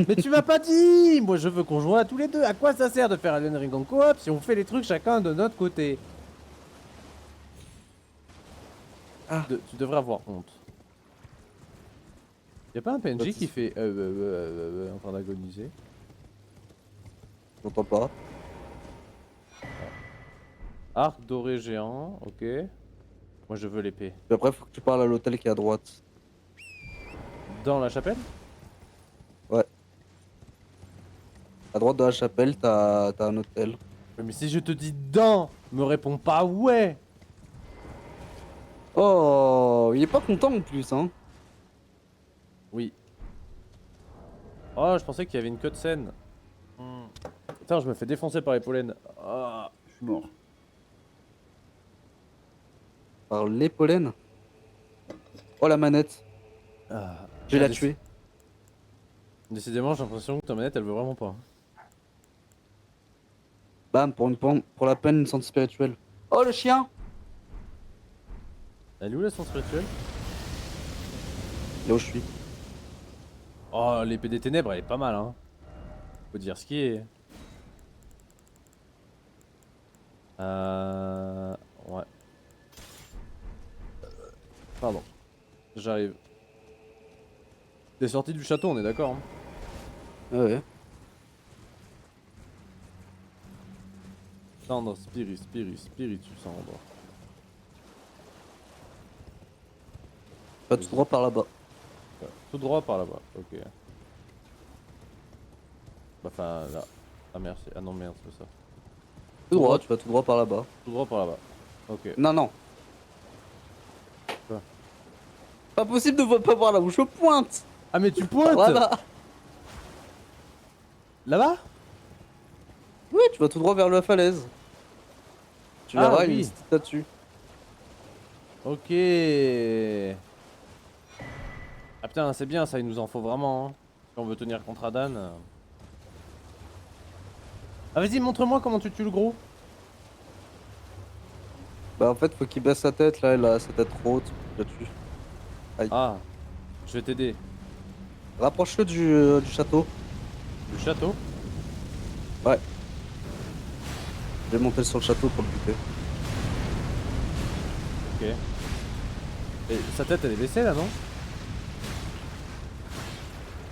Mais tu m'as pas dit. Moi je veux qu'on joue à tous les deux. À quoi ça sert de faire Elden Ring en coop si on fait les trucs chacun de notre côté? Ah, Tu devrais avoir honte. Y'a pas un PNJ qui Baptiste. fait en train d'agoniser? j'entends pas. Arc doré géant, ok. Moi je veux l'épée. Puis après, faut que tu parles à l'hôtel qui est à droite. Dans la chapelle? Ouais. À droite de la chapelle, t'as un hôtel. Mais si je te dis dans, me réponds pas ouais. Oh, il est pas content en plus, hein. Oui. Oh, je pensais qu'il y avait une cutscene. Putain, je me fais défoncer par les pollens. Ah, je suis mort. Par les pollens. Oh, la manette. Ah, Je vais la tuer. Décidément, j'ai l'impression que ta manette elle veut vraiment pas. Bam, pour la peine, une santé spirituelle. Oh, le chien! Elle est où la sens spirituelle? Là où je suis. Oh, l'épée des ténèbres elle est pas mal, hein. Faut dire ce qui est. Ouais. Pardon. J'arrive. T'es sorti du château, on est d'accord, hein? Ouais. Cendre, spiritus, cendre. Pas tout droit par là-bas. Ouais, tout droit par là-bas, ok. Bah, enfin, là. Ah merci. Ah non merde, c'est ça. Tout droit, tu vas tout droit par là-bas. Tout droit par là-bas. Ok. Non, non. Quoi? Pas possible de pas voir là où je pointe. Ah mais tu pointes Voilà. là-bas? Oui, tu vas tout droit vers la falaise. Tu Ah verras, il y a une oui. statue. Ok. Ah putain, c'est bien ça, il nous en faut vraiment. Hein. Si on veut tenir contre Adan. Ah vas-y, montre-moi comment tu tues le gros. Bah en fait, faut qu'il baisse sa tête, là, il a sa tête trop haute. Là-dessus. Aïe. Ah, je vais t'aider. Rapproche-le du château. Le château? Ouais. Je vais monter sur le château pour le buter. Ok. Et sa tête elle est baissée là, non?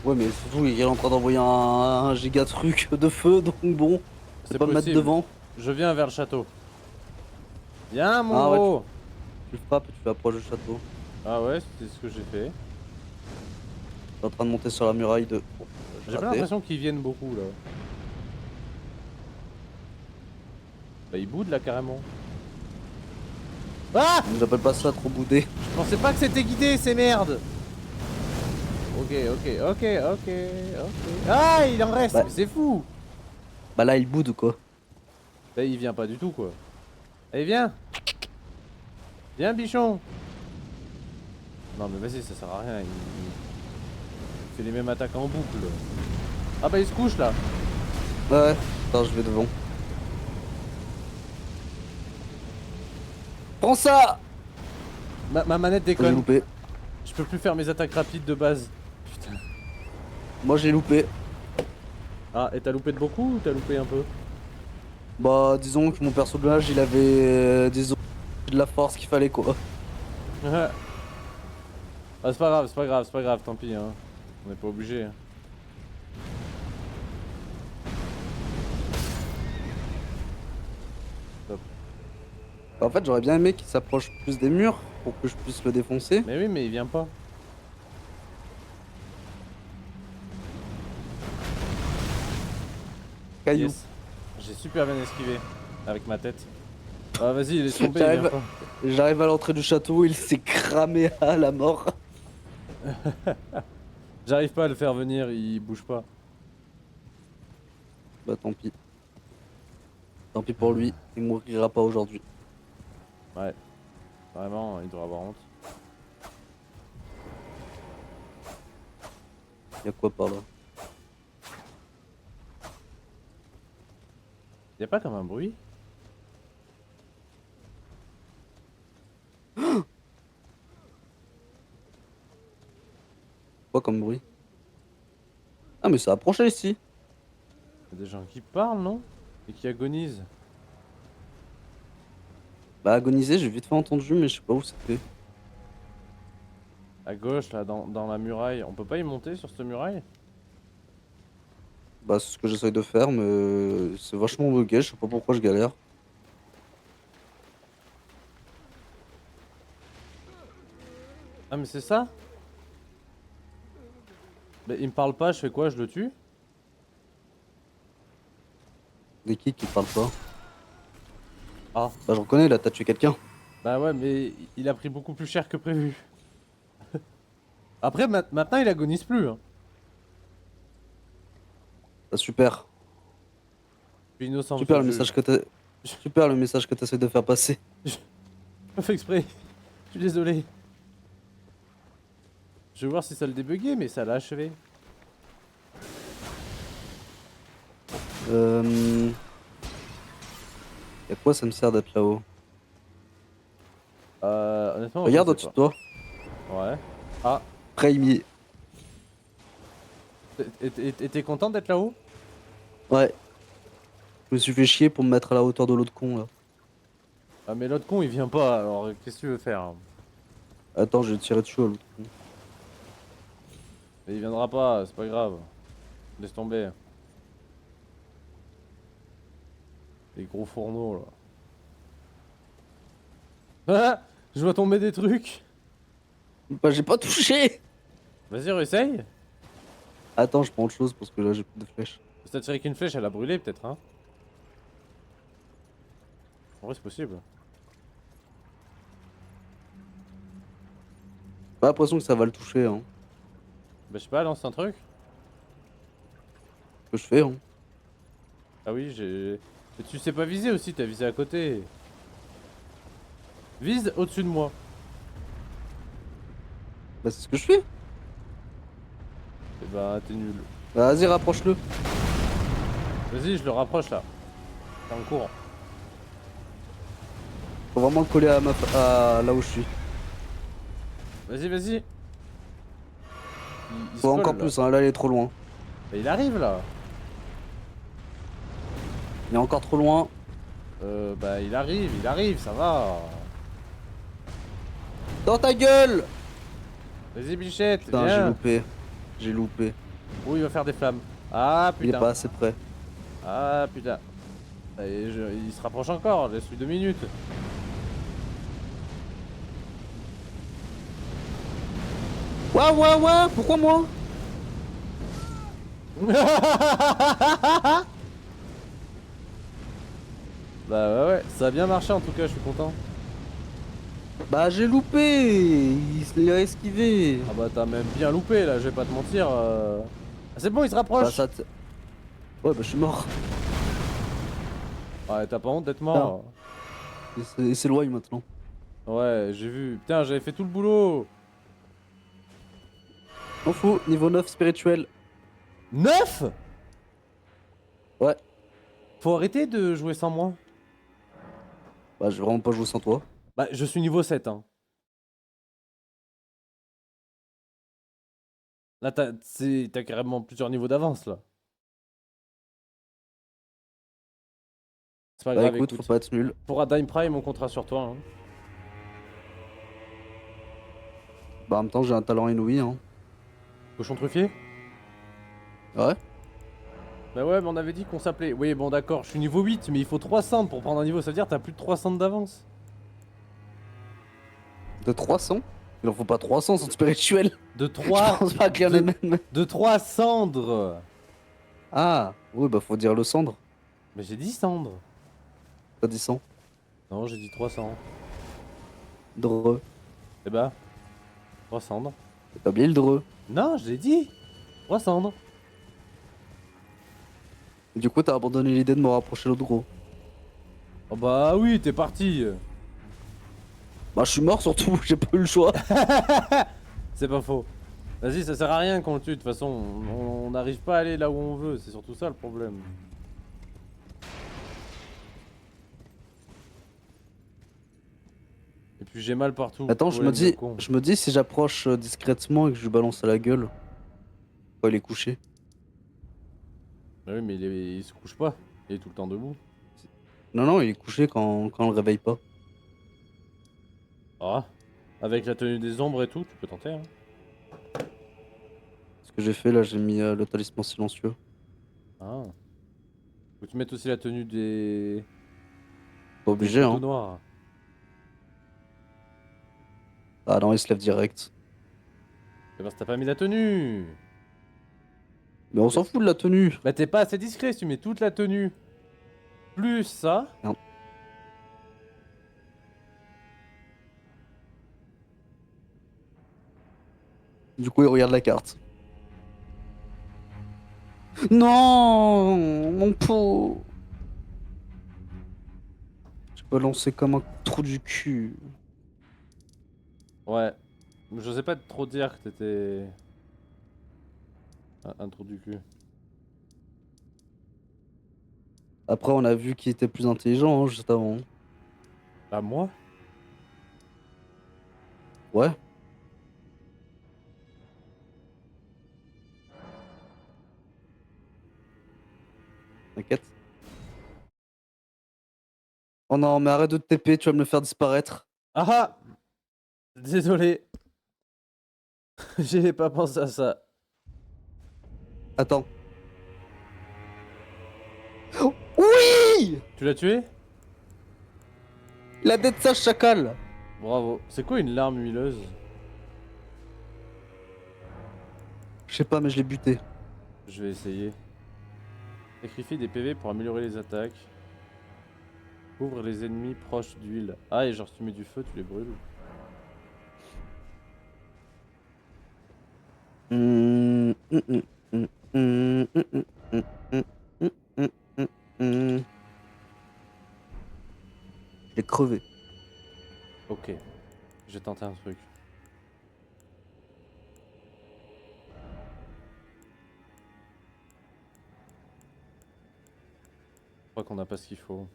Ouais, mais surtout, il est en train d'envoyer un giga truc de feu, donc bon, C'est pas me mettre possible. devant. Je viens vers le château. Viens mon Ah ouais, gros. tu le frappes et tu approches du château. Ah ouais, c'est ce que j'ai fait. T'es en train de monter sur la muraille de. Bon, J'ai pas l'impression qu'ils viennent beaucoup là. Bah ils boudent là carrément. Ah! J'appelle pas ça trop boudé. Je pensais pas que c'était guidé ces merdes. Ok, ok, ok, ok, ok. Ah, il en reste, Bah. mais c'est fou. Bah là, il boude quoi. Bah il vient pas du tout quoi. Allez viens. Viens bichon. Non mais vas-y, ça sert à rien. Il fait les mêmes attaques en boucle. Ah bah il se couche là. Ouais, attends, je vais devant. Prends ça! Ma manette J'ai déconne. loupé. Je peux plus faire mes attaques rapides de base. Putain. Moi, j'ai loupé. Ah, et t'as loupé de beaucoup ou t'as loupé un peu? Bah, disons que mon personnage, il avait, disons, de la force qu'il fallait quoi. Ah c'est pas grave, c'est pas grave, c'est pas grave, tant pis hein. On n'est pas obligé. Hein. Top. Bah, en fait, j'aurais bien aimé qu'il s'approche plus des murs pour que je puisse le défoncer. Mais oui, mais il vient pas. Caillou. Yes. J'ai super bien esquivé avec ma tête. Ah vas-y, laisse tomber, il J'arrive vient pas. J'arrive à l'entrée du château, il s'est cramé à la mort. J'arrive pas à le faire venir, il bouge pas. Bah tant pis. Tant pis pour lui, il mourira pas aujourd'hui. Ouais. Vraiment, il doit avoir honte. Y'a quoi par là? Y'a pas comme un bruit? Quoi comme bruit? Ah mais ça a approché ici. Y'a des gens qui parlent, non? Et qui agonisent. Bah agoniser, j'ai vite fait entendu mais je sais pas où c'était. À gauche, là, dans la muraille. On peut pas y monter sur cette muraille? Bah c'est ce que j'essaye de faire mais c'est vachement bugué, je sais pas pourquoi je galère. Ah mais c'est ça? Bah il me parle pas, je fais quoi? Je le tue? Des qui parlent pas. Ah. Bah je reconnais là, t'as tué quelqu'un. Bah ouais, mais il a pris beaucoup plus cher que prévu. Après, maintenant il agonise plus. Hein. Bah super. Je suis innocent, Super le monsieur le message juge. que t'as. Super le message que t'essayes de faire passer. J'ai pas fait exprès. Je suis désolé. Je vais voir si ça le débuguait, mais ça l'a achevé. Y'a quoi ça me sert d'être là-haut? Honnêtement, Regarde je au-dessus sais de toi. pas. Ouais. Ah, Raimi. et t'es content d'être là-haut? Ouais. Je me suis fait chier pour me mettre à la hauteur de l'autre con là. Ah, mais l'autre con il vient pas, alors qu'est-ce que tu veux faire? Attends, j'ai tiré dessus à l'autre con. Mais il viendra pas, c'est pas grave. Laisse tomber. Les gros fourneaux là. Ah, je vois tomber des trucs. Bah j'ai pas touché. Vas-y, réessaye. Attends, je prends autre chose parce que là j'ai plus de flèches. t'as tiré qu'une flèche, elle a brûlé peut-être, hein. En vrai, c'est possible. Pas l'impression que ça va le toucher, hein. Bah, je sais pas, lance un truc. Ce que je fais, hein. Ah oui, j'ai. Mais tu sais pas viser aussi, t'as visé à côté. Vise au-dessus de moi. Bah, c'est ce que je fais. Et bah, t'es nul. Bah, vas-y, rapproche-le. Vas-y, je le rapproche là. T'es en courant. Faut vraiment le coller à là où je suis. Vas-y, vas-y. Il se Faut colle, encore là. plus, hein. Là, il est trop loin. Bah, il arrive là. Il est encore trop loin. Bah, il arrive, ça va. Dans ta gueule! Vas-y, Bichette, Putain, j'ai viens. loupé. J'ai loupé. Oh, il va faire des flammes. Ah Il est putain. pas assez près. Ah putain. Allez, il se rapproche encore, laisse-lui 2 minutes. Ouah, ouah, ouah! Pourquoi moi? Bah ouais, ça a bien marché en tout cas, je suis content. Bah, j'ai loupé! Il se l'a esquivé. Ah bah t'as même bien loupé là, je vais pas te mentir. Ah, c'est bon, il se Bah, rapproche. ça. Ouais, bah, je suis mort. Ouais, t'as pas honte d'être Putain. mort. Il s'éloigne maintenant. Ouais, j'ai vu. Putain, j'avais fait tout le boulot. On fout, niveau 9 spirituel. 9. Ouais. Faut arrêter de jouer sans moi. Bah, je vais vraiment pas jouer sans toi. Bah, je suis niveau 7, hein. Là, t'as carrément plusieurs niveaux d'avance, là. C'est pas Bah, grave, écoute, faut écoute. pas être nul. Pour Dime Prime, on comptera sur toi, hein. Bah, en même temps, j'ai un talent inouï, hein. Cochon truffier. Ouais. Bah ouais, mais on avait dit qu'on s'appelait. Oui, bon, d'accord, je suis niveau 8, mais il faut 300 pour prendre un niveau. Ça veut dire que t'as plus de 300 d'avance. De 300? Il en faut pas 300, c'est spirituel. De Je 3. pense pas qu'il y en ait même. De 3 cendres. Ah, oui, bah, faut dire le cendre. Mais j'ai dit cendres. T'as dit 100. Non, j'ai dit 300. Dreux. Eh bah, 3 cendres. T'as oublié le dreux. Non, je l'ai dit. 3 cendres. Du coup, t'as abandonné l'idée de me rapprocher l'autre gros. Oh bah oui, t'es parti. Bah, je suis mort surtout, j'ai pas eu le choix. C'est pas faux. Vas-y, ça sert à rien qu'on le tue. De toute façon, on n'arrive pas à aller là où on veut. C'est surtout ça le problème. Et puis j'ai mal partout. Attends, Problème de con. je me dis si j'approche discrètement et que je lui balance à la gueule. Quand il est couché. Bah oui, mais il se couche pas. Il est tout le temps debout. Non, non, il est couché quand on le réveille pas. Ah, avec la tenue des ombres et tout, tu peux tenter. Hein. Ce que j'ai fait là, j'ai mis le talisman silencieux. Ah. Faut que tu mettes aussi la tenue des. Pas Des obligé, couteaux hein. noirs. Ah non, il se lève direct. C'est parce que t'as pas mis la tenue. Mais on s'en fout de la tenue. Bah t'es pas assez discret si tu mets toute la tenue. Plus ça. Merde. Du coup, il regarde la carte. Non, mon pot. Je peux lancer comme un trou du cul. Ouais. Je sais pas trop dire que t'étais. Un trou du cul. Après, on a vu qu'il était plus intelligent hein, juste avant. Bah moi. Ouais. T'inquiète. Oh non, mais arrête de te TP, tu vas me le faire disparaître. Ah ah. Désolé. J'ai pas pensé à ça. Attends. Oui! Tu l'as tué? La dette sage chacal. Bravo. C'est quoi une larme huileuse? Je sais pas, mais je l'ai buté. Je vais essayer. Sacrifie des PV pour améliorer les attaques. Couvre les ennemis proches d'huile. Ah, et genre si tu mets du feu, tu les brûles. Hum, hum, hum, hum, hum, hum, hum, hum, hum, hum, hum, hum, hum. Je l'ai crevé. Ok. J'ai tenté un truc. Je crois qu'on n'a pas ce qu'il faut.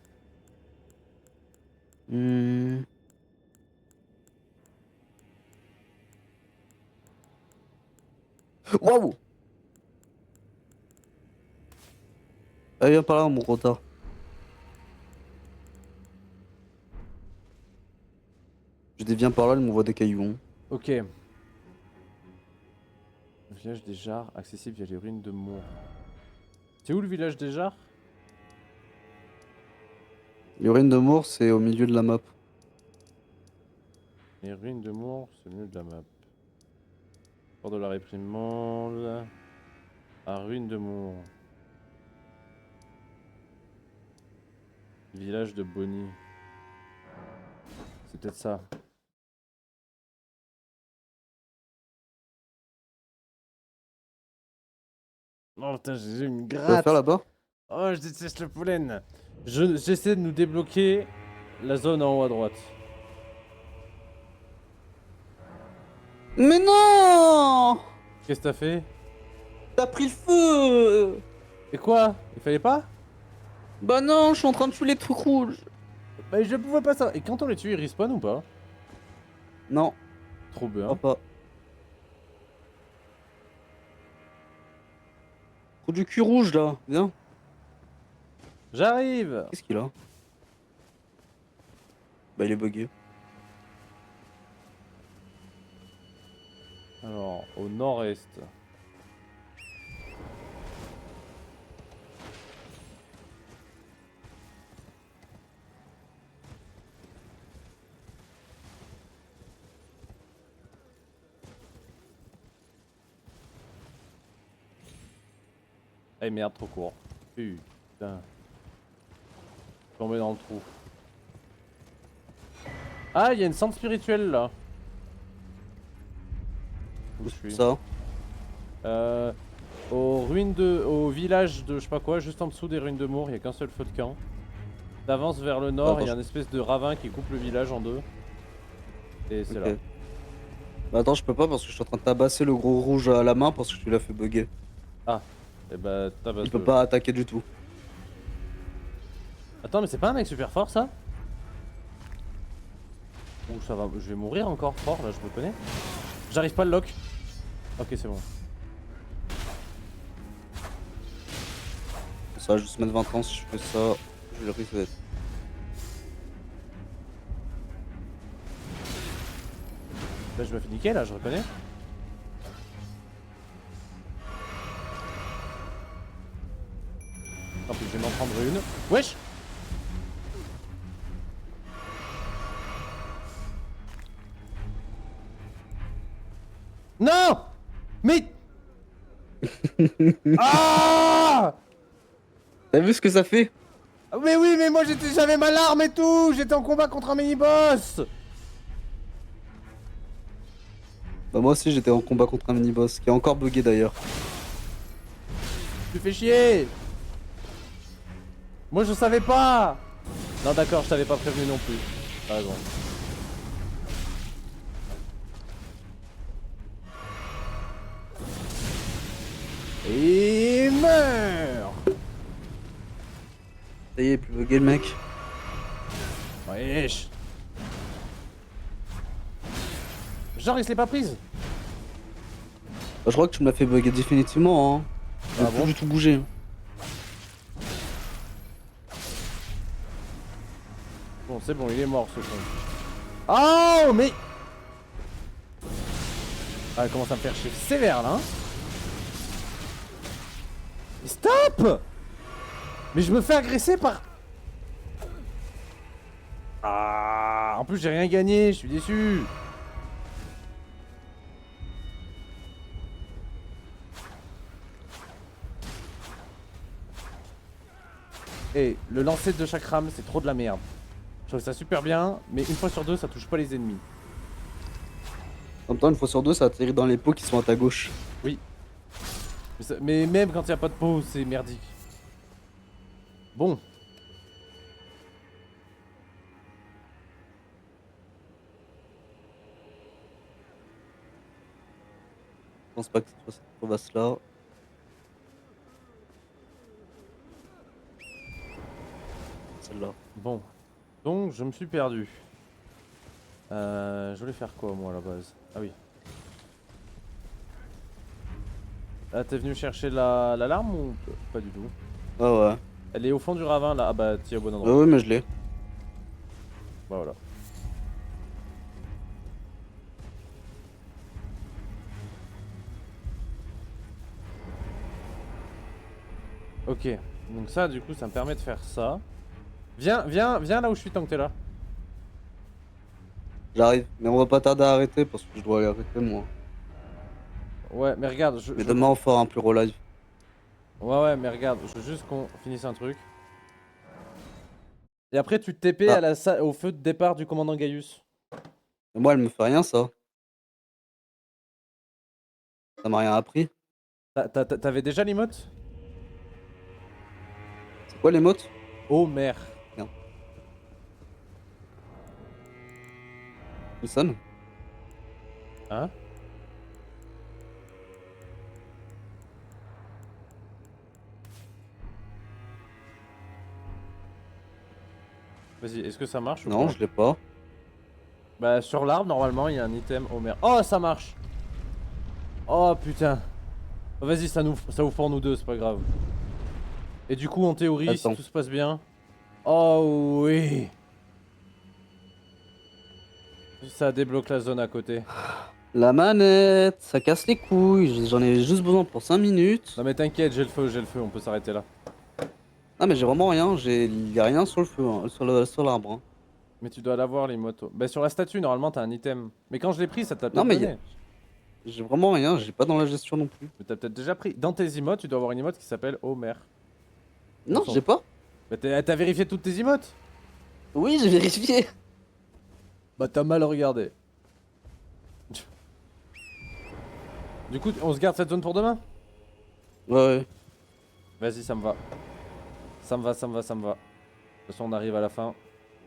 Hum. Waouh! Ah, viens par là, mon retard. Je déviens par là, il m'envoie des cailloux. Hein. Ok. Village des Jarres, accessible via les ruines de Mour. C'est où le village des Jarres? Les ruines de mort, c'est au milieu de la map. Les ruines de Mour, c'est le milieu de la map. Port de la réprimande. À ruines de Mour. Village de Bonny. C'est peut-être ça. Oh putain, j'ai une Tu vas faire gratte. là-bas? Oh, je déteste le pollen. J'essaie de nous débloquer la zone en haut à droite. Mais non! Qu'est-ce que t'as fait? T'as pris le feu! Et quoi? Il fallait pas? Bah non, je suis en train de tuer les trucs rouges. Bah je pouvais pas ça. Et quand on les tue, ils respawn ou pas? Non, Trop je crois bien. pas. Trop du cul rouge là, viens. J'arrive! Qu'est-ce qu'il a? Bah il est bugué. Alors, au nord-est. Eh merde, trop court. Putain. Tombé dans le trou. Ah, il y a une centre spirituelle là. Où je suis? Ça. Au village de je sais pas quoi, juste en dessous des ruines de Mour, il y a qu'un seul feu de camp. T'avances vers le nord, Attends, il y a un espèce de ravin qui coupe le village en deux. Et c'est ok. là. Bah attends, je peux pas parce que je suis en train de tabasser le gros rouge à la main parce que tu l'as fait bugger. Ah, et bah tabasse Il peut le. pas attaquer du tout. Attends, mais c'est pas un mec super fort ça? Ouh, ça va, je vais mourir encore fort là, je me connais. J'arrive pas à le lock. Ok, c'est bon. Ça va juste mettre 20 ans si je fais ça. Je vais le reset. Là, je me fais niquer là, je reconnais. Tant pis, je vais m'en prendre une. Wesh! Non! Mais. Ah! T'as vu ce que ça fait? Mais oui, mais moi j'avais ma larme et tout! J'étais en combat contre un mini-boss! Bah moi aussi j'étais en combat contre un mini-boss qui est encore bugué d'ailleurs. Tu fais chier! Moi je savais pas! Non d'accord, je t'avais pas prévenu non plus. T'as raison. Et il meurt! Ça y est, plus bugué le mec. Wesh! Genre il se l'est pas prise? Bah, je crois que tu me l'as fait bugger définitivement. Hein. J'ai Ah plus bon? du tout bougé. Hein. Bon c'est bon, il est mort ce con. Oh mais... Ah elle commence à me faire chier sévère là hein. Mais stop! Mais je me fais agresser par... Ah, en plus j'ai rien gagné, je suis déçu. Et le lancer de chakram, c'est trop de la merde. Je trouve ça super bien, mais une fois sur deux, ça touche pas les ennemis. En même temps, une fois sur deux, ça atterrit dans les pots qui sont à ta gauche. Oui. Mais même quand il n'y a pas de peau, c'est merdique. Bon. Je pense pas que ce soit cette crevasse-là. Celle-là. Bon. Donc, je me suis perdu. Je voulais faire quoi, moi, à la base? Ah oui. Ah, t'es venu chercher l'alarme ou pas du tout? Ah ouais. Elle est au fond du ravin, là. Ah bah, t'y es au bon endroit. Ouais, mais je l'ai. Bah voilà. Ok. Donc ça, du coup, ça me permet de faire ça. Viens là où je suis tant que t'es là. J'arrive. Mais on va pas tarder à arrêter parce que je dois aller arrêter moi. Ouais, mais regarde, Mais demain, on fera un puro live. Ouais, mais regarde, je veux juste qu'on finisse un truc. Et après, tu te TP Ah. au feu de départ du commandant Gaius. Mais moi, elle me fait rien, ça. Ça m'a rien appris. T'avais déjà l'emote? C'est quoi les mots? Oh merde. Merde. Il sonne. Hein? Vas-y, est-ce que ça marche ou Non, pas? je l'ai pas. Bah, sur l'arbre, normalement, il y a un item. Oh merde. Oh, ça marche! Oh putain. Vas-y, ça ouvre pour nous deux, c'est pas grave. Et du coup, en théorie, si Attends. tout se passe bien. Oh oui! Ça débloque la zone à côté. La manette, ça casse les couilles. J'en ai juste besoin pour 5 minutes. Non mais t'inquiète, j'ai le feu, on peut s'arrêter là. Ah, mais j'ai vraiment rien. Il y a rien sur le feu, hein, sur l'arbre. Hein. Mais tu dois l'avoir les motos. Bah sur la statue, normalement, t'as un item. Mais quand je l'ai pris, ça t'a Non, peut-être mais donné. j'ai vraiment rien. J'ai pas dans la gestion non plus. Mais t'as peut-être déjà pris. Dans tes emotes, tu dois avoir une emote qui s'appelle Homer. Non, j'ai pas. Bah t'as vérifié toutes tes emotes? Oui, j'ai vérifié. Bah t'as mal regardé. Du coup, on se garde cette zone pour demain? Ouais. Vas-y, ça me va. Ça me va. De toute façon, on arrive à la fin.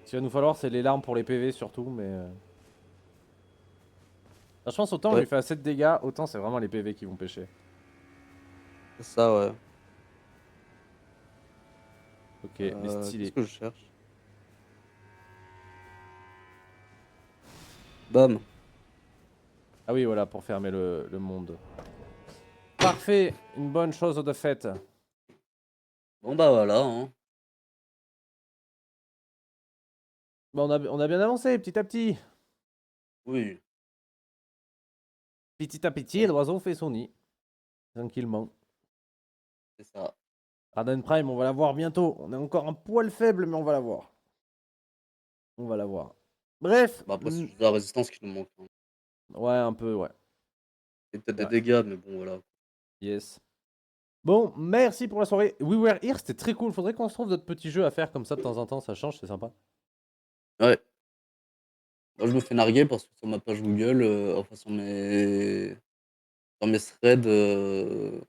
Ce qu'il va nous falloir, c'est les larmes pour les PV surtout, mais... je pense autant on Ouais. lui fait assez de dégâts, autant c'est vraiment les PV qui vont pêcher. C'est ça, ouais. Ok, les stylés. Qu'est-ce que je cherche? Bam. Ah oui, voilà, pour fermer le monde. Parfait, une bonne chose de fait. Bon, bah voilà. Hein. Bon, on a bien avancé, petit à petit. Oui. Petit à petit, l'oiseau fait son nid. Tranquillement. C'est ça. Arden Prime, on va la voir bientôt. On est encore un poil faible, mais on va la voir. On va la voir. Bref. Bah, après, c'est juste la résistance qui nous manque. Hein. Ouais, un peu, ouais. Et peut-être des Ouais. dégâts, mais bon, voilà. Yes. Bon, merci pour la soirée. We Were Here, c'était très cool. Faudrait qu'on se trouve d'autres petits jeux à faire comme ça de temps en temps, ça change, c'est sympa. Ouais. Moi, je me fais narguer parce que sur ma page Google, enfin, sur mes threads,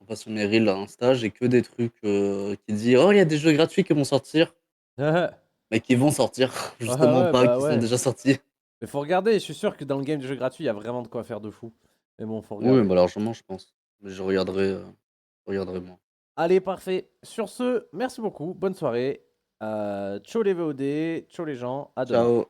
enfin, sur mes reels à Insta, j'ai que des trucs qui disent oh, il y a des jeux gratuits qui vont sortir, mais qui vont sortir, justement ouais, pas, bah qui sont ouais. déjà sortis. Mais faut regarder, je suis sûr que dans le game du jeu gratuit, il y a vraiment de quoi faire de fou. Mais bon, faut Oui, regarder. bah largement, je pense. Mais je regarderai moi. Allez, parfait. Sur ce, merci beaucoup, bonne soirée. Ciao les VOD, ciao les gens, à demain. Ciao.